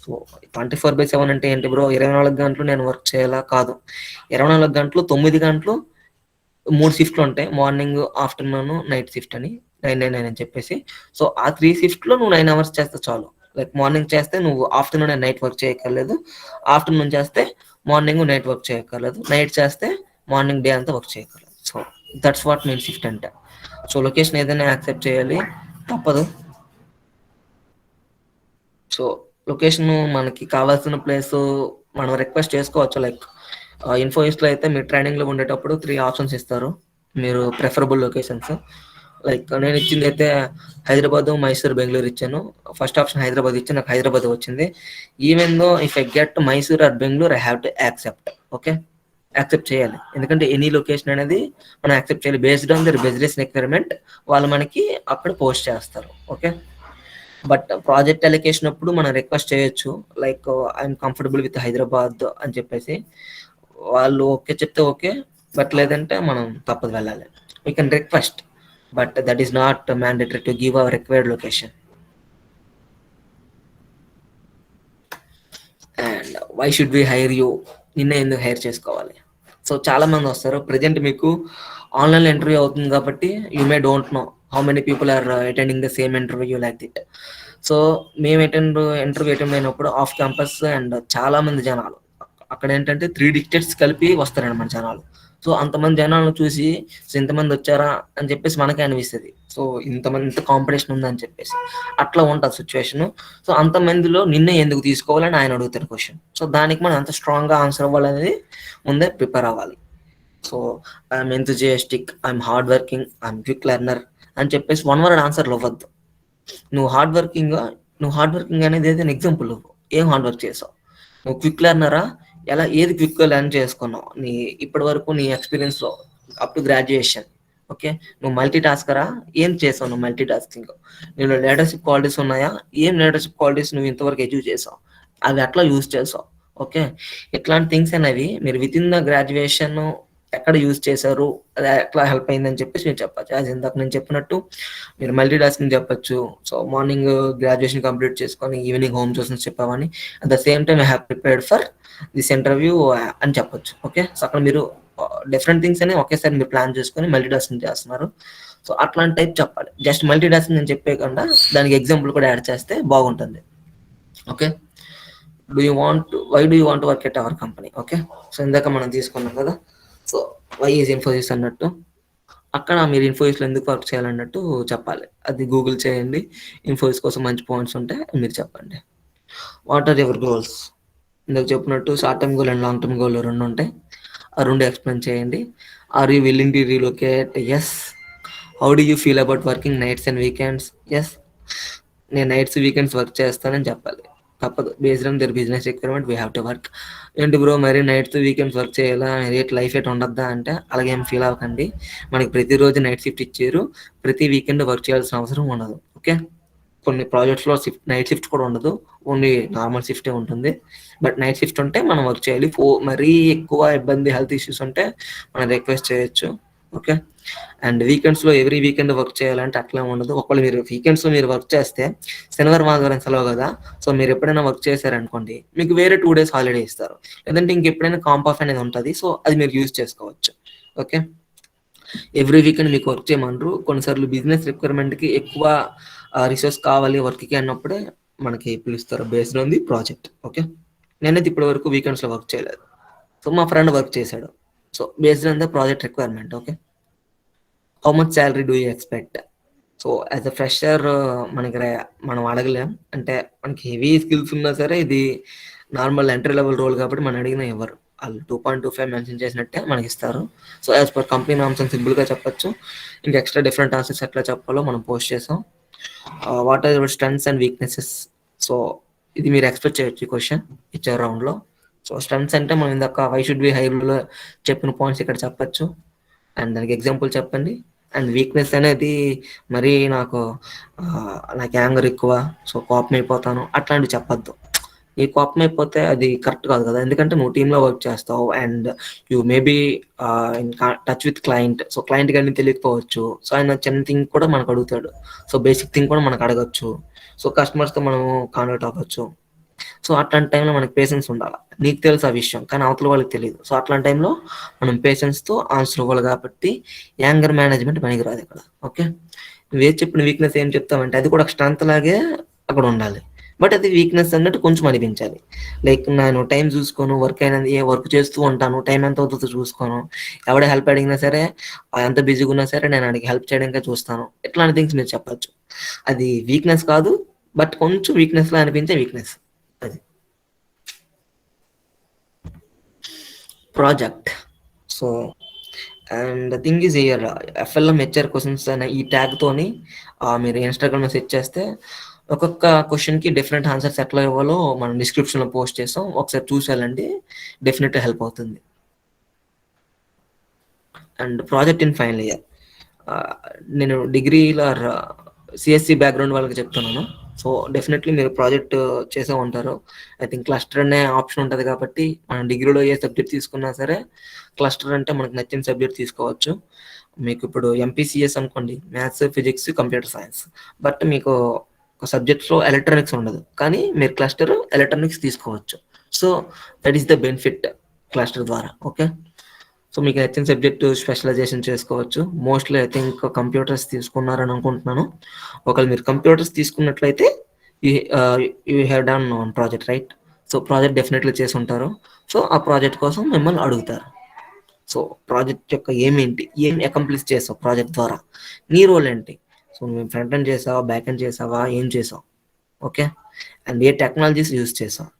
సో 24/7 అంటే ఏంటి బ్రో, 24 గంటలు నేను వర్క్ చేయాలా? కాదు, 24 గంటలు 9 గంటలు 3 షిఫ్ట్లు ఉంటాయి, మార్నింగ్, ఆఫ్టర్నూన్, నైట్ షిఫ్ట్ అని 9 అని చెప్పేసి. సో ఆ 3 షిఫ్ట్లో నువ్వు 9 అవర్స్ చేస్తే చాలు. లైక్ మార్నింగ్ చేస్తే నువ్వు ఆఫ్టర్నూన్ అండ్ నైట్ వర్క్ చేయక్కర్లేదు, ఆఫ్టర్నూన్ చేస్తే మార్నింగ్ నైట్ వర్క్ చేయక్కర్లేదు, నైట్ చేస్తే మార్నింగ్ డే అంతా వర్క్ చేయక్కర్లేదు. So that's what main shift అంటే. సో లొకేషన్ ఏదైనా యాక్సెప్ట్ చేయాలి, తప్పదు. సో లొకేషన్ మనకి కావాల్సిన ప్లేస్ మనం రిక్వెస్ట్ చేసుకోవచ్చు. లైక్ ఇన్ఫోసిస్లో అయితే మీరు ట్రైనింగ్లో ఉండేటప్పుడు 3 ఆప్షన్స్ ఇస్తారు, మీరు ప్రిఫరబుల్ లొకేషన్స్. లైక్ నేను ఇచ్చింది అయితే హైదరాబాద్, మైసూర్, బెంగళూరు ఇచ్చాను. ఫస్ట్ ఆప్షన్ హైదరాబాద్ ఇచ్చి నాకు హైదరాబాద్ వచ్చింది. Even though if I get Mysore or Bengaluru, I have to accept. Okay, accept చేయాలి, ఎందుకంటే ఎనీ లొకేషన్ అనేది మనం యాక్సెప్ట్ చేయాలి. Based on their business requirement వాళ్ళు మనకి అక్కడ పోస్ట్ చేస్తారు. ఓకే, బట్ ప్రాజెక్ట్ అలికేషన్ అప్పుడు మనం రిక్వెస్ట్ చేయొచ్చు, like I'm comfortable with Hyderabad అని చెప్పేసి. వాళ్ళు ఓకే చెప్తే ఓకే, బట్ లేదంటే మనం తప్పదు వెళ్ళాలి. We can request, but that is not mandatory to give our required location. And why should we hire you, నిన్నే ఎందుకు హైర్ చేసుకోవాలి? సో చాలా మంది వస్తారు. ప్రజెంట్ మీకు ఆన్లైన్ ఇంటర్వ్యూ అవుతుంది కాబట్టి you may don't know how many people are attending the same interview like that. So మేము ఇంటర్వ్యూ అటెండ్ అయినప్పుడు ఆఫ్ క్యాంపస్ అండ్ చాలా మంది జనాలు అక్కడ ఏంటంటే 3 డిస్ట్రిక్ట్స్ కలిపి వస్తారండి మన జనాలు. సో అంతమంది జనాలను చూసి సో ఇంతమంది వచ్చారా అని చెప్పేసి మనకే అనిపిస్తుంది. సో ఇంత కాంపిటీషన్ ఉందని చెప్పేసి అట్లా ఉంటుంది సిచ్యువేషన్. సో అంతమందిలో నిన్నే ఎందుకు తీసుకోవాలని ఆయన అడుగుతారు క్వశ్చన్. సో దానికి మనం ఎంత స్ట్రాంగ్గా ఆన్సర్ అవ్వాలనేది ముందే ప్రిపేర్ అవ్వాలి. So I'm enthusiastic, I'm hard working, I'm quick learner అని చెప్పేసి 1 వర్డ్ ఆన్సర్లు ఇవ్వద్దు. నువ్వు హార్డ్ వర్కింగ్ అనేది ఏదైనా ఎగ్జాంపుల్ ఇవ్వు. ఏం హార్డ్ వర్క్ చేసావు? నువ్వు క్విక్ లెర్నరా? ఏది క్విక్గా లెర్న్ చేసుకున్నావు నీ ఇప్పటి వరకు నీ ఎక్స్పీరియన్స్లో అప్ టు గ్రాడ్యుయేషన్? ఓకే, నువ్వు మల్టీ టాస్కరా? ఏం చేసావు నువ్వు మల్టీ టాస్కింగ్? నీలో లీడర్షిప్ క్వాలిటీస్ ఉన్నాయా? ఏం లీడర్షిప్ క్వాలిటీస్ నువ్వు ఇంతవరకు అచీవ్ చేసావు, అవి ఎట్లా యూజ్ చేసావు? ఓకే, ఇట్లాంటి థింగ్స్ అనేవి మీరు విత్ ఇన్ ద గ్రాడ్యుయేషన్ ఎక్కడ యూజ్ చేశారు, అది ఎట్లా హెల్ప్ అయిందని చెప్పేసి మీరు చెప్పచ్చు. యాజ్ ఇందాక నేను చెప్పినట్టు మీరు మల్టీ టాస్కింగ్ చెప్పచ్చు. సో మార్నింగ్ గ్రాడ్యుయేషన్ కంప్లీట్ చేసుకొని ఈవినింగ్ హోమ్ ట్యూషన్స్ చెప్పామని, at the same time I have prepared for this interview అని చెప్పొచ్చు. ఓకే, సో అక్కడ మీరు డిఫరెంట్ థింగ్స్ అని ఒకేసారి మీరు ప్లాన్ చేసుకొని మల్టీ టాస్కింగ్ చేస్తున్నారు. సో అట్లాంటి టైప్ చెప్పాలి. జస్ట్ మల్టీ టాస్కింగ్ అని చెప్పేయకుండా దానికి ఎగ్జాంపుల్ కూడా యాడ్ చేస్తే బాగుంటుంది. Okay, why do you want work at our company? Okay, so ఇందాక మనం తీసుకున్నాం కదా. సో వై ఈజ్ ఇన్ఫోసిస్ అన్నట్టు, అక్కడ మీరు ఇన్ఫోసిస్లో ఎందుకు వర్క్ చేయాలన్నట్టు చెప్పాలి. అది గూగుల్ చేయండి, ఇన్ఫోసిస్ కోసం మంచి పాయింట్స్ ఉంటే మీరు చెప్పండి. What are your goals? ఇందాక చెప్పినట్టు short term goal and long term goal 2 ఉంటాయి. ఆ 2 ఎక్స్ప్లెయిన్ చేయండి. Are you willing to relocate? Yes. How do you feel about working nights and weekends? Yes, నేను నైట్స్ వీకెండ్స్ వర్క్ చేస్తానని చెప్పాలి. తప్పదు, based on their business requirement we have to work. ఏంటి bro మరి nights weekends work చేయాలా, life at ఉండద్దా అంటే అలాగేం ఫీల్ అవ్వకండి. మనకి ప్రతిరోజు నైట్ షిఫ్ట్ ఇచ్చారు, ప్రతి వీకెండ్ వర్క్ చేయాల్సిన అవసరం ఉండదు. ఓకే, కొన్ని ప్రాజెక్ట్స్లో నైట్ షిఫ్ట్ కూడా ఉండదు, ఓన్లీ నార్మల్ షిఫ్టే ఉంటుంది. బట్ నైట్ షిఫ్ట్ ఉంటే మనం వర్క్ చేయాలి. మరీ ఎక్కువ ఇబ్బంది, హెల్త్ ఇష్యూస్ ఉంటే మనం రిక్వెస్ట్ చేయొచ్చు. ఓకే, అండ్ వీకెండ్స్లో ఎవ్రీ వీకెండ్ వర్క్ చేయాలంటే అట్లా ఉండదు. ఒకవేళ మీరు వీకెండ్స్లో మీరు వర్క్ చేస్తే శనివారం ఆదివారం సెలవు కదా, సో మీరు ఎప్పుడైనా వర్క్ చేశారనుకోండి మీకు వేరే 2 days హాలిడే ఇస్తారు. లేదంటే ఇంకెప్పుడైనా కాంప్ ఆఫ్ అనేది ఉంటుంది, సో అది మీరు యూజ్ చేసుకోవచ్చు. ఓకే, ఎవ్రీ వీకెండ్ మీకు వర్క్ చేయమనరు. కొన్నిసార్లు బిజినెస్ రిక్వైర్మెంట్కి ఎక్కువ రిసోర్స్ కావాలి వర్క్కి అన్నప్పుడే మనకి పిలుస్తారు, based on the project. Okay, నేనైతే ఇప్పటి వరకు వీకెండ్స్లో వర్క్ చేయలేదు, సో మా ఫ్రెండ్ వర్క్ చేశాడు. So based on the project requirement. Okay, how much salary do you expect? So as a fresher మనం అడగలేం, అంటే మనకి హెవీ స్కిల్స్ ఉన్నా సరే ఇది నార్మల్ ఎంట్రీ లెవెల్ రోల్ కాబట్టి మనం అడిగినా ఇవ్వరు. వాళ్ళు 2.25 మెన్షన్ చేసినట్టే మనకి ఇస్తారు. So as per company norms అని సింపుల్గా చెప్పొచ్చు. ఇంకా ఎక్స్ట్రా డిఫరెంట్ ఆన్సర్స్ ఎట్లా చెప్పాలో మనం పోస్ట్ చేసాం. What are your strengths and weaknesses? So ఇది మీరు ఎక్స్పెక్ట్ చేయొచ్చు ఈ క్వశ్చన్ ఇచ్చే రౌండ్లో. సో స్ట్రెంగ్స్ అంటే మనం ఇందాక వై షుడ్ బి హైబ్లో చెప్పిన పాయింట్స్ ఇక్కడ చెప్పచ్చు, అండ్ దానికి ఎగ్జాంపుల్ చెప్పండి. అండ్ వీక్నెస్ అనేది మరీ నాకు యాంగర్ ఎక్కువ, సో కోపం అయిపోతాను అట్లాంటివి చెప్పొద్దు. ఈ కోపం అయిపోతే అది కరెక్ట్ కాదు కదా, ఎందుకంటే నువ్వు టీంలో వర్క్ చేస్తావు and you maybe in touch with client. So client కానీ తెలియకపోవచ్చు, సో ఆయన చిన్న థింగ్ కూడా మనకు అడుగుతాడు, సో బేసిక్ థింగ్ కూడా మనకు అడగచ్చు. సో కస్టమర్స్తో మనము కాంటాక్ట్ అవ్వచ్చు. సో అట్లాంటి టైంలో మనకి పేషెన్స్ ఉండాలి. నీకు తెలుసు ఆ విషయం, కానీ అవతల వాళ్ళకి తెలియదు. సో అట్లాంటి టైంలో మనం పేషెన్స్తో ఆన్సర్ ఇవ్వాలి. కాబట్టి యాంగర్ మేనేజ్మెంట్ పనికిరాదు ఇక్కడ. ఓకే, నువ్వే చెప్పిన వీక్నెస్ ఏం చెప్తావంటే అది కూడా స్ట్రెంత్ లాగే అక్కడ ఉండాలి, బట్ అది వీక్నెస్ అన్నట్టు కొంచెం అనిపించాలి. లైక్ నేను టైం చూసుకోను, వర్క్ అయినది ఏ వర్క్ చేస్తూ ఉంటాను, టైం ఎంత అవుతుందో చూసుకోను, ఎవడే హెల్ప్ అడిగినా సరే ఎంత బిజీగా ఉన్నా సరే నేను అడిగి హెల్ప్ చేయడానికి చూస్తాను. ఇట్లాంటి థింగ్స్ మీరు చెప్పచ్చు. అది వీక్నెస్ కాదు, బట్ కొంచెం వీక్నెస్ లా అనిపించే వీక్నెస్ అది. Project. So and the thing is year FLM HR questions అనే ఈ ట్యాగ్తోని మీరు ఇన్స్టాగ్రామ్లో సెర్చ్ చేస్తే ఒక్కొక్క క్వశ్చన్కి డిఫరెంట్ ఆన్సర్స్ ఎట్లా ఇవ్వాలో మనం డిస్క్రిప్షన్లో పోస్ట్ చేస్తాం, ఒకసారి చూసేయాలండి, డెఫినెట్గా హెల్ప్ అవుతుంది. And project in final year, నేను డిగ్రీలో సిఎస్సి బ్యాక్గ్రౌండ్ వాళ్ళకి చెప్తున్నాను. సో డెఫినెట్లీ మీరు ప్రాజెక్ట్ చేసే ఉంటారు. ఐ థింక్ క్లస్టర్ అనే ఆప్షన్ ఉంటుంది కాబట్టి మనం డిగ్రీలో ఏ సబ్జెక్ట్ తీసుకున్నా సరే క్లస్టర్ అంటే మనకు నచ్చిన సబ్జెక్ట్ తీసుకోవచ్చు. మీకు ఇప్పుడు ఎంపీసీఎస్ అనుకోండి, maths, physics, computer science, but మీకు ఒక సబ్జెక్ట్స్లో ఎలక్ట్రానిక్స్ ఉండదు, కానీ మీరు క్లస్టర్ ఎలక్ట్రానిక్స్ తీసుకోవచ్చు. So that is the benefit cluster ద్వారా. ఓకే, సో మీకు నచ్చిన సబ్జెక్టు స్పెషలైజేషన్ చేసుకోవచ్చు. మోస్ట్లీ ఐ థింక్ కంప్యూటర్స్ తీసుకున్నారని అనుకుంటున్నాను. ఒకవేళ మీరు కంప్యూటర్స్ తీసుకున్నట్లయితే you have done on project, right? So project definitely చేసి ఉంటారు. సో ఆ ప్రాజెక్ట్ కోసం మిమ్మల్ని అడుగుతారు. సో ప్రాజెక్ట్ యొక్క ఏం అకంప్లిష్ చేసావు ప్రాజెక్ట్ ద్వారా, నీ రోల్ ఏంటి? సో నువ్వు ఫ్రంట్ ఎండ్ చేసావా, బ్యాక్ ఎండ్ చేసావా, ఏం చేసావు? ఓకే, అండ్ ఏ టెక్నాలజీస్ యూజ్ చేసావు,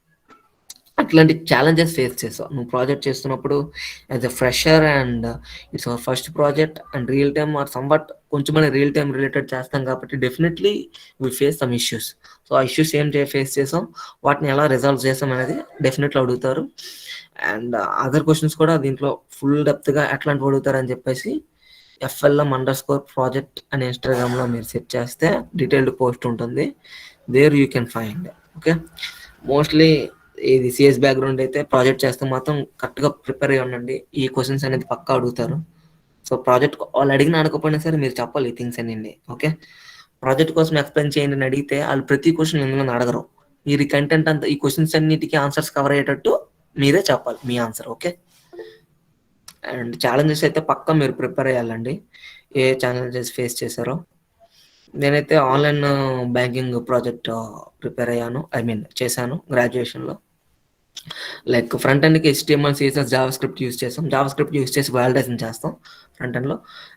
అట్లాంటి ఛాలెంజెస్ ఫేస్ చేసావు నువ్వు ప్రాజెక్ట్ చేస్తున్నప్పుడు as a fresher. And it's our first project and real time or somewhat కొంచెం రియల్ టైమ్ రిలేటెడ్ చేస్తాం కాబట్టి definitely will face some issues. So ఆ ఇష్యూస్ ఏం ఫేస్ చేసాం, వాటిని ఎలా రిజాల్వ్ చేసాం అనేది డెఫినెట్లీ అడుగుతారు. అండ్ అదర్ క్వశ్చన్స్ కూడా దీంట్లో ఫుల్ డెప్త్గా ఎట్లాంటి అడుగుతారు అని చెప్పేసి FLM_project అని ఇన్స్టాగ్రామ్లో మీరు సెర్చ్ చేస్తే డీటెయిల్డ్ పోస్ట్ ఉంటుంది, there you can find. Okay, mostly ఇది సిఎస్ బ్యాక్గ్రౌండ్ అయితే ప్రాజెక్ట్ చేస్తే మాత్రం కరెక్ట్గా ప్రిపేర్ అయ్యి ఉండండి, ఈ క్వశ్చన్స్ అనేది పక్కా అడుగుతారు. సో ప్రాజెక్ట్ వాళ్ళు అడిగిన అడగకపోయినా సరే మీరు చెప్పాలి ఈ థింగ్స్ అన్ని. ఓకే, ప్రాజెక్ట్ కోసం ఎక్స్ప్లెయిన్ చేయండి అని అడిగితే వాళ్ళు ప్రతి క్వశ్చన్ ఎందులో అడగరు. మీరు ఈ కంటెంట్ అంతా ఈ క్వశ్చన్స్ అన్నిటికీ ఆన్సర్స్ కవర్ అయ్యేటట్టు మీరే చెప్పాలి మీ ఆన్సర్. ఓకే, అండ్ ఛాలెంజెస్ అయితే పక్కా మీరు ప్రిపేర్ అయ్యాలండి, ఏ ఛాలెంజెస్ ఫేస్ చేశారో. నేనైతే ఆన్లైన్ బ్యాంకింగ్ ప్రాజెక్ట్ ప్రిపేర్ అయ్యాను, చేశాను గ్రాడ్యుయేషన్లో. లైక్ ఫ్రంట్ ఎండ్కి HTML, CSS, JavaScript use చేస్తాం, జావా స్క్రిప్ట్ యూస్ చేసి వాలిడేషన్ చేస్తాం ఫ్రంట్ ఎండ్లో.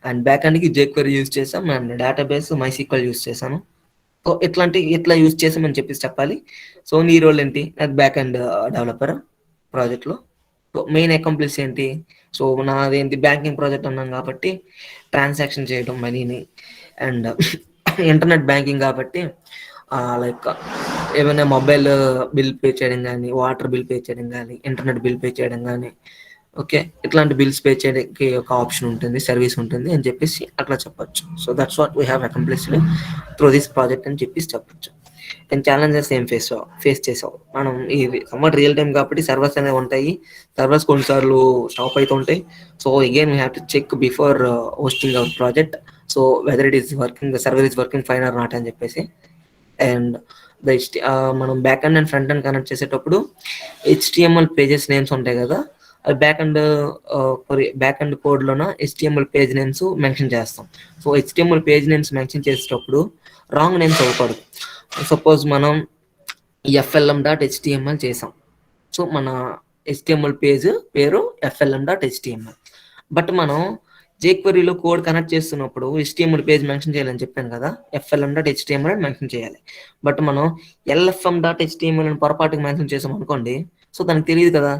అండ్ బ్యాక్ ఎండ్కి jQuery యూస్ చేసాం, అండ్ డేటాబేస్ MySQL యూస్ చేశాను. సో ఇట్లా యూస్ చేసామని చెప్పాలి. సో నీ రోల్ ఏంటి? అది బ్యాక్ ఎండ్ డెవలపర్ ప్రాజెక్ట్లో. సో మెయిన్ అకంప్లిష్ ఏంటి? సో నాదేంటి బ్యాంకింగ్ ప్రాజెక్ట్ అన్నాం కాబట్టి ట్రాన్సాక్షన్ చేయడం మనీని, అండ్ ఇంటర్నెట్ బ్యాంకింగ్ కాబట్టి లైక్ ఏమైనా మొబైల్ బిల్ పే చేయడం కానీ, వాటర్ బిల్ పే చేయడం కానీ, ఇంటర్నెట్ బిల్ పే చేయడం కానీ, ఓకే, ఇట్లాంటి బిల్స్ పే చేయడానికి ఒక ఆప్షన్ ఉంటుంది, సర్వీస్ ఉంటుంది అని చెప్పేసి అట్లా చెప్పొచ్చు. So that's what we have accomplished through this project అని చెప్పేసి చెప్పొచ్చు. అండ్ ఛాలెంజెస్ ఏం ఫేస్ చేసావు? మనం ఇది సమ్మర్ రియల్ టైం కాబట్టి సర్వర్స్ అనేవి ఉంటాయి. సర్వర్స్ కొన్నిసార్లు స్టాప్ అవుతూ ఉంటాయి. So again we have to check before hosting our project. So whether it is working, the server is working fine or not అని చెప్పేసి. అండ్ మనం back end and front end connect చేసేటప్పుడు HTML pages names ఉంటాయి కదా, అది back end కోడ్లోన HTML page names mention చేస్తాం. So HTML page names mention చేసేటప్పుడు రాంగ్ నేమ్స్ అవ్వకూడదు. సపోజ్ మనం FLM.html చేసాం. సో మన HTML పేజ్ పేరు FLM.html. బట్ మనం jQueryలో కోడ్ కనెక్ట్ చేస్తున్నప్పుడు HTML పేజ్ మెన్షన్ చేయాలని చెప్పాను కదా, FLM.html అని మెన్షన్ చేయాలి. బట్ మనం LFM.html అని పొరపాటుగా మెన్షన్ చేసాం అనుకోండి, సో దానికి తెలియదు కదా,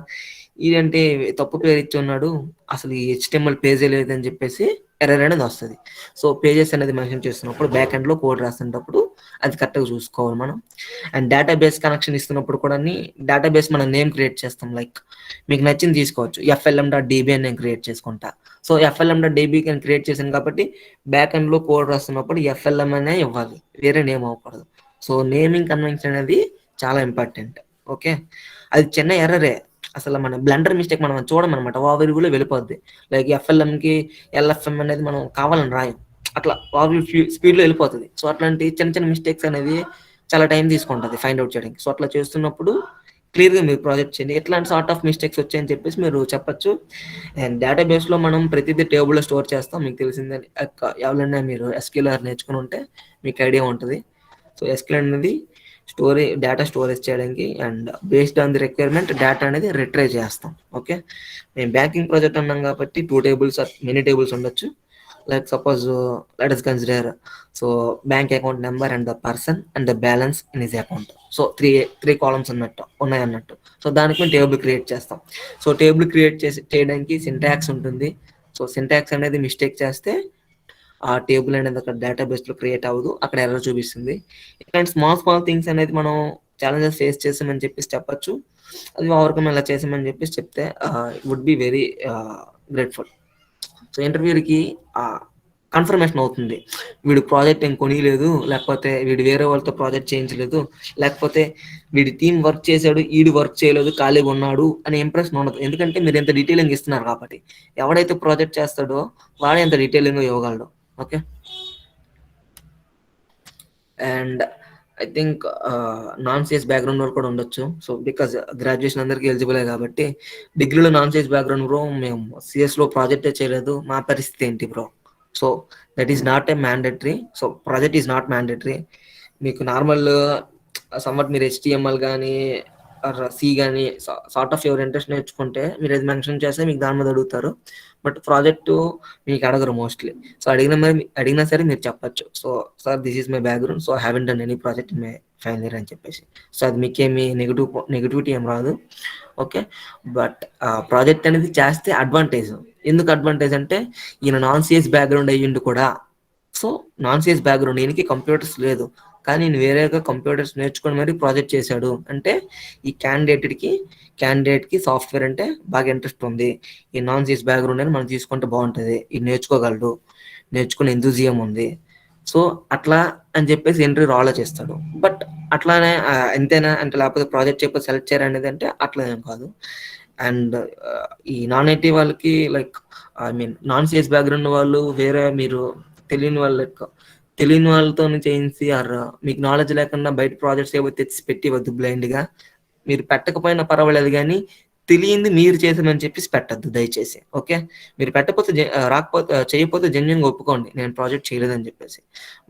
ఇదంటే తప్పు పేరు ఇచ్చి ఉన్నాడు, అసలు ఈ HTML పేజే లేదని చెప్పేసి ఎర్రర్ అనేది వస్తుంది. సో పేజెస్ అనేది మెన్షన్ చేస్తున్నప్పుడు బ్యాక్ ఎండ్లో కోడ్ రాస్తున్నప్పుడు అది కరెక్ట్గా చూసుకోవాలి మనం. అండ్ డేటాబేస్ కనెక్షన్ ఇస్తున్నప్పుడు కూడా డేటాబేస్ మనం నేమ్ క్రియేట్ చేస్తాం. లైక్ మీకు నచ్చింది తీసుకోవచ్చు, FLM.db అని నేను క్రియేట్ చేసుకుంటా. సో FLM.db అని క్రియేట్ చేశాను కాబట్టి బ్యాక్ ఎండ్లో కోడ్ రాస్తున్నప్పుడు FLM అనే ఇవ్వాలి, వేరే నేమ్ అవ్వకూడదు. సో నేమింగ్ కన్వెన్షన్ అనేది చాలా ఇంపార్టెంట్. ఓకే, అది చిన్న ఎర్రరే, అసలు మన బ్లండర్ మిస్టేక్ మనం చూడమన్నమాట, ఓవర్వ్యూలో వెళ్ళిపోద్ది. లైక్ FLMకి LFM అనేది మనం కావాలని రాయం, అట్లా ఓవర్వ్యూ స్పీడ్లో వెళ్ళిపోతుంది. సో అట్లాంటి చిన్న చిన్న మిస్టేక్స్ అనేవి చాలా టైం తీసుకుంటుంది ఫైండ్ అవుట్ చేయడానికి. సో అట్లా చేస్తున్నప్పుడు క్లియర్గా మీరు ప్రాజెక్ట్ చేయండి, ఎట్లాంటి సార్ట్ ఆఫ్ మిస్టేక్స్ వచ్చాయని చెప్పేసి మీరు చెప్పచ్చు. అండ్ డేటాబేస్లో మనం ప్రతిదీ టేబుల్లో స్టోర్ చేస్తాం, మీకు తెలిసిందని. ఎవరైనా మీరు SQL నేర్చుకుని ఉంటే మీకు ఐడియా ఉంటుంది. సో SQL అనేది డేటా స్టోరేజ్ చేయడానికి, and based on the requirement data అనేది రిట్రైవ్ చేస్తాం. ఓకే, మేము బ్యాంకింగ్ ప్రాజెక్ట్ అన్నాం కాబట్టి 2 టేబుల్స్ ఆర్ మెనీ టేబుల్స్ ఉండొచ్చు. Like suppose let us consider, so bank account number and the person and the balance in his account. So three columns ఉన్నాయన్నట్టు. So దానికి మేము table create చేస్తాం. So table create చేయడానికి syntax ఉంటుంది. So syntax అనేది mistake చేస్తే ఆ table అనేది అక్కడ డేటాబేస్లో క్రియేట్ అవ్వదు, అక్కడ ఎర్రర్ చూపిస్తుంది. ఇట్లాంటి స్మాల్ థింగ్స్ అనేది మనం ఛాలెంజెస్ ఫేస్ చేసామని చెప్పేసి చెప్పచ్చు. అది ఓవర్కమ్ ఎలా చేసామని చెప్పేసి చెప్తే would be very grateful. So ఇంటర్వ్యూకి కన్ఫర్మేషన్ అవుతుంది, వీడు ప్రాజెక్ట్ ఏం కొనియలేదు, లేకపోతే వీడు వేరే వాళ్ళతో ప్రాజెక్ట్ చేయించలేదు, లేకపోతే వీడి టీం వర్క్ చేశాడు, వీడు వర్క్ చేయలేదు, ఖాళీగా ఉన్నాడు అనే ఇంప్రెషన్ ఉండదు. ఎందుకంటే మీరు ఎంత డీటెయిలింగ్ ఇస్తున్నారు కాబట్టి. ఎవడైతే ప్రాజెక్ట్ చేస్తాడో వాడే ఎంత డీటెయిలింగ్ ఇవ్వగలడు. Okay, and I think non CS background వాళ్ళు కూడా ఉండొచ్చు. సో బికాజ్ గ్రాడ్యుయేషన్ అందరికీ ఎలిజిబులే కాబట్టి, డిగ్రీలో నాన్-సిఎస్ బ్యాక్గ్రౌండ్ బ్రో, మేము సిఎస్లో ప్రాజెక్టే చేయలేదు, మా పరిస్థితి ఏంటి bro? So that is not a mandatory. So project is not mandatory. మీకు నార్మల్ సమ్వట్ మీరు HTML కానీ సి కానీ సార్ట్ ఆఫ్ యువర్ ఇంట్రెస్ట్ నేర్చుకుంటే మీరు అది మెన్షన్ చేస్తే మీకు దాని మీద అడుగుతారు. బట్ ప్రాజెక్టు మీకు అడగరు మోస్ట్లీ. సో అడిగినా సరే మీరు చెప్పచ్చు, so sir this is my background, so I haven't done any project in my final year అని చెప్పేసి. సో అది మీకేమి నెగిటివిటీ ఏం రాదు. ఓకే, బట్ ప్రాజెక్ట్ అనేది చేస్తే అడ్వాంటేజ్. ఎందుకు అడ్వాంటేజ్ అంటే, ఈయన నాన్-సిఎస్ బ్యాక్గ్రౌండ్ అయ్యిండు కూడా. సో నాన్-సిఎస్ బ్యాక్గ్రౌండ్, ఈయనకి కంప్యూటర్స్ లేదు, కానీ నేను వేరేగా కంప్యూటర్స్ నేర్చుకొని మరీ ప్రాజెక్ట్ చేశాడు అంటే ఈ క్యాండిడేట్కి సాఫ్ట్వేర్ అంటే బాగా ఇంట్రెస్ట్ ఉంది, ఈ నాన్-సిఎస్ బ్యాక్గ్రౌండ్ అని మనం తీసుకుంటే బాగుంటుంది, ఇది నేర్చుకోగలడు, నేర్చుకునే ఎంతూజియం ఉంది. సో అట్లా అని చెప్పేసి ఇంటర్వ్యూ ఆలోచిస్తాడు. బట్ అట్లానే ఎంతైనా అంటే, లేకపోతే ప్రాజెక్ట్ చెప్పి సెలెక్ట్ చేయరు అనేది అంటే అట్లా ఏం కాదు. అండ్ ఈ నాన్-ఐటీ వాళ్ళకి, like I mean non-CS background వాళ్ళు వేరే, మీరు తెలియని వాళ్ళతో చేయించి, ఆర్ మీకు నాలెడ్జ్ లేకుండా బయట ప్రాజెక్ట్స్ ఏవో తెచ్చి పెట్టి వద్దు బ్లైండ్గా. మీరు పెట్టకపోయినా పర్వాలేదు, కానీ తెలియంది మీరు చేసామని చెప్పేసి పెట్టద్దు దయచేసి. ఓకే, మీరు పెట్టకపోతే చేయకపోతే జెన్యున్గా ఒప్పుకోండి, నేను ప్రాజెక్ట్ చేయలేదని చెప్పేసి.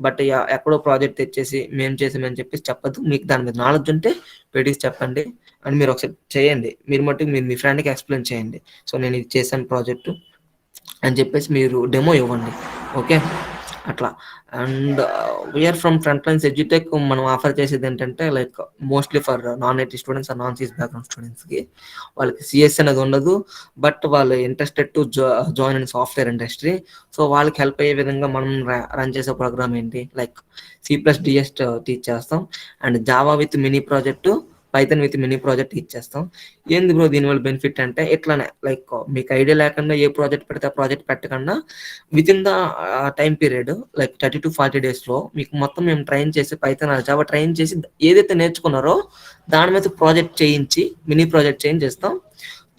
బట్ ఎక్కడో ప్రాజెక్ట్ తెచ్చేసి మేము చేసామని చెప్పేసి చెప్పద్దు. మీకు దాని మీద నాలెడ్జ్ ఉంటే పెట్టేసి చెప్పండి, అని మీరు ఒకసారి చేయండి. మీరు మట్టుకు మీరు మీ ఫ్రెండ్కి ఎక్స్ప్లెయిన్ చేయండి, సో నేను ఇది చేశాను ప్రాజెక్టు అని చెప్పేసి మీరు డెమో ఇవ్వండి. ఓకే, అట్లా. And we're from Frontlines edutech మనం ఆఫర్ చేసేది ఏంటంటే like mostly for non IT students and non CS background స్టూడెంట్స్కి వాళ్ళకి సిఎస్ అనేది ఉండదు, బట్ వాళ్ళు interested to join in software industry. So వాళ్ళకి హెల్ప్ అయ్యే విధంగా మనం రన్ చేసే ప్రోగ్రామ్ ఏంటి లైక్ C++ టీచ్ చేస్తాం, and java with mini project, python with mini project ఇచ్చేస్తాం. ఏంది బ్రో దీనివల్ల బెనిఫిట్ అంటే ఇట్లానే లైక్ మీకు ఐడియా లేకుండా ఏ ప్రాజెక్ట్ పెడితే ఆ ప్రాజెక్ట్ పెట్టకుండా with in the time period like 30 to 40 డేస్లో మీకు మొత్తం మేము ట్రైన్ చేసి పైథాన్ జావా ట్రైన్ చేసి ఏదైతే నేర్చుకున్నారో దాని మీద ప్రాజెక్ట్ చేయించి మినీ ప్రాజెక్ట్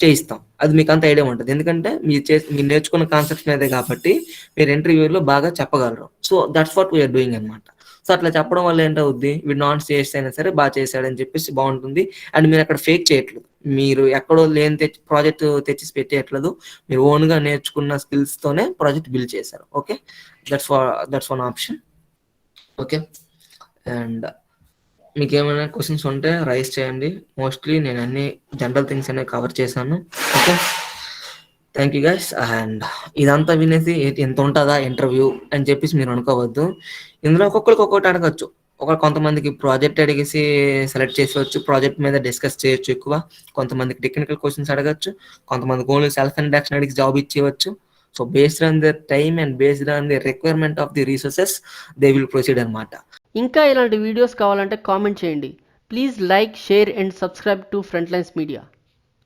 చేయిస్తాం. అది మీకు అంత ఐడియా ఉంటుంది, ఎందుకంటే మీరు నేర్చుకున్న కాన్సెప్ట్స్ మీదే కాబట్టి మీరు ఇంటర్వ్యూలో బాగా చెప్పగలరు. So that's what we're doing అనమాట. సో అట్లా చెప్పడం వల్ల ఏంటవుద్ది, వీడు నాన్ చేసి అయినా సరే బాగా చేశాడని చెప్పేసి బాగుంటుంది. అండ్ మీరు అక్కడ ఫేక్ చేయట్లేదు, మీరు ఎక్కడో లేని ప్రాజెక్ట్ తెచ్చి పెట్టేయట్లేదు, మీరు ఓన్గా నేర్చుకున్న స్కిల్స్తోనే ప్రాజెక్ట్ బిల్డ్ చేశారు. Okay, that's one option. Okay, and మీకు ఏమైనా క్వశ్చన్స్ ఉంటే రైజ్ చేయండి. మోస్ట్లీ నేను అన్ని జనరల్ థింగ్స్ అనేవి కవర్ చేశాను. Okay, thank you guys. And ఇదంతా వినేసి ఎంత ఉంటుందా ఇంటర్వ్యూ అని చెప్పేసి మీరు అనుకోవద్దు. ఇందులో ఒక్కొక్కరికి ఒక్కొక్కటి అడగచ్చు. కొంతమందికి ప్రాజెక్ట్ అడిగేసి సెలెక్ట్ చేసేవచ్చు, ప్రాజెక్ట్ మీద డిస్కస్ చేయొచ్చు ఎక్కువ. కొంతమందికి టెక్నికల్ క్వశ్చన్స్ అడగచ్చు, కొంతమందికి ఓన్లీ సెల్ఫ్ ఇంట్రడక్షన్ అడిగి జాబ్ ఇచ్చేయచ్చు. So based on the time and based on the requirement of the resources they will proceed అనమాట. ఇంకా ఇలాంటి వీడియోస్ కావాలంటే కామెంట్ చేయండి. Please like, share and subscribe to Front Lines media.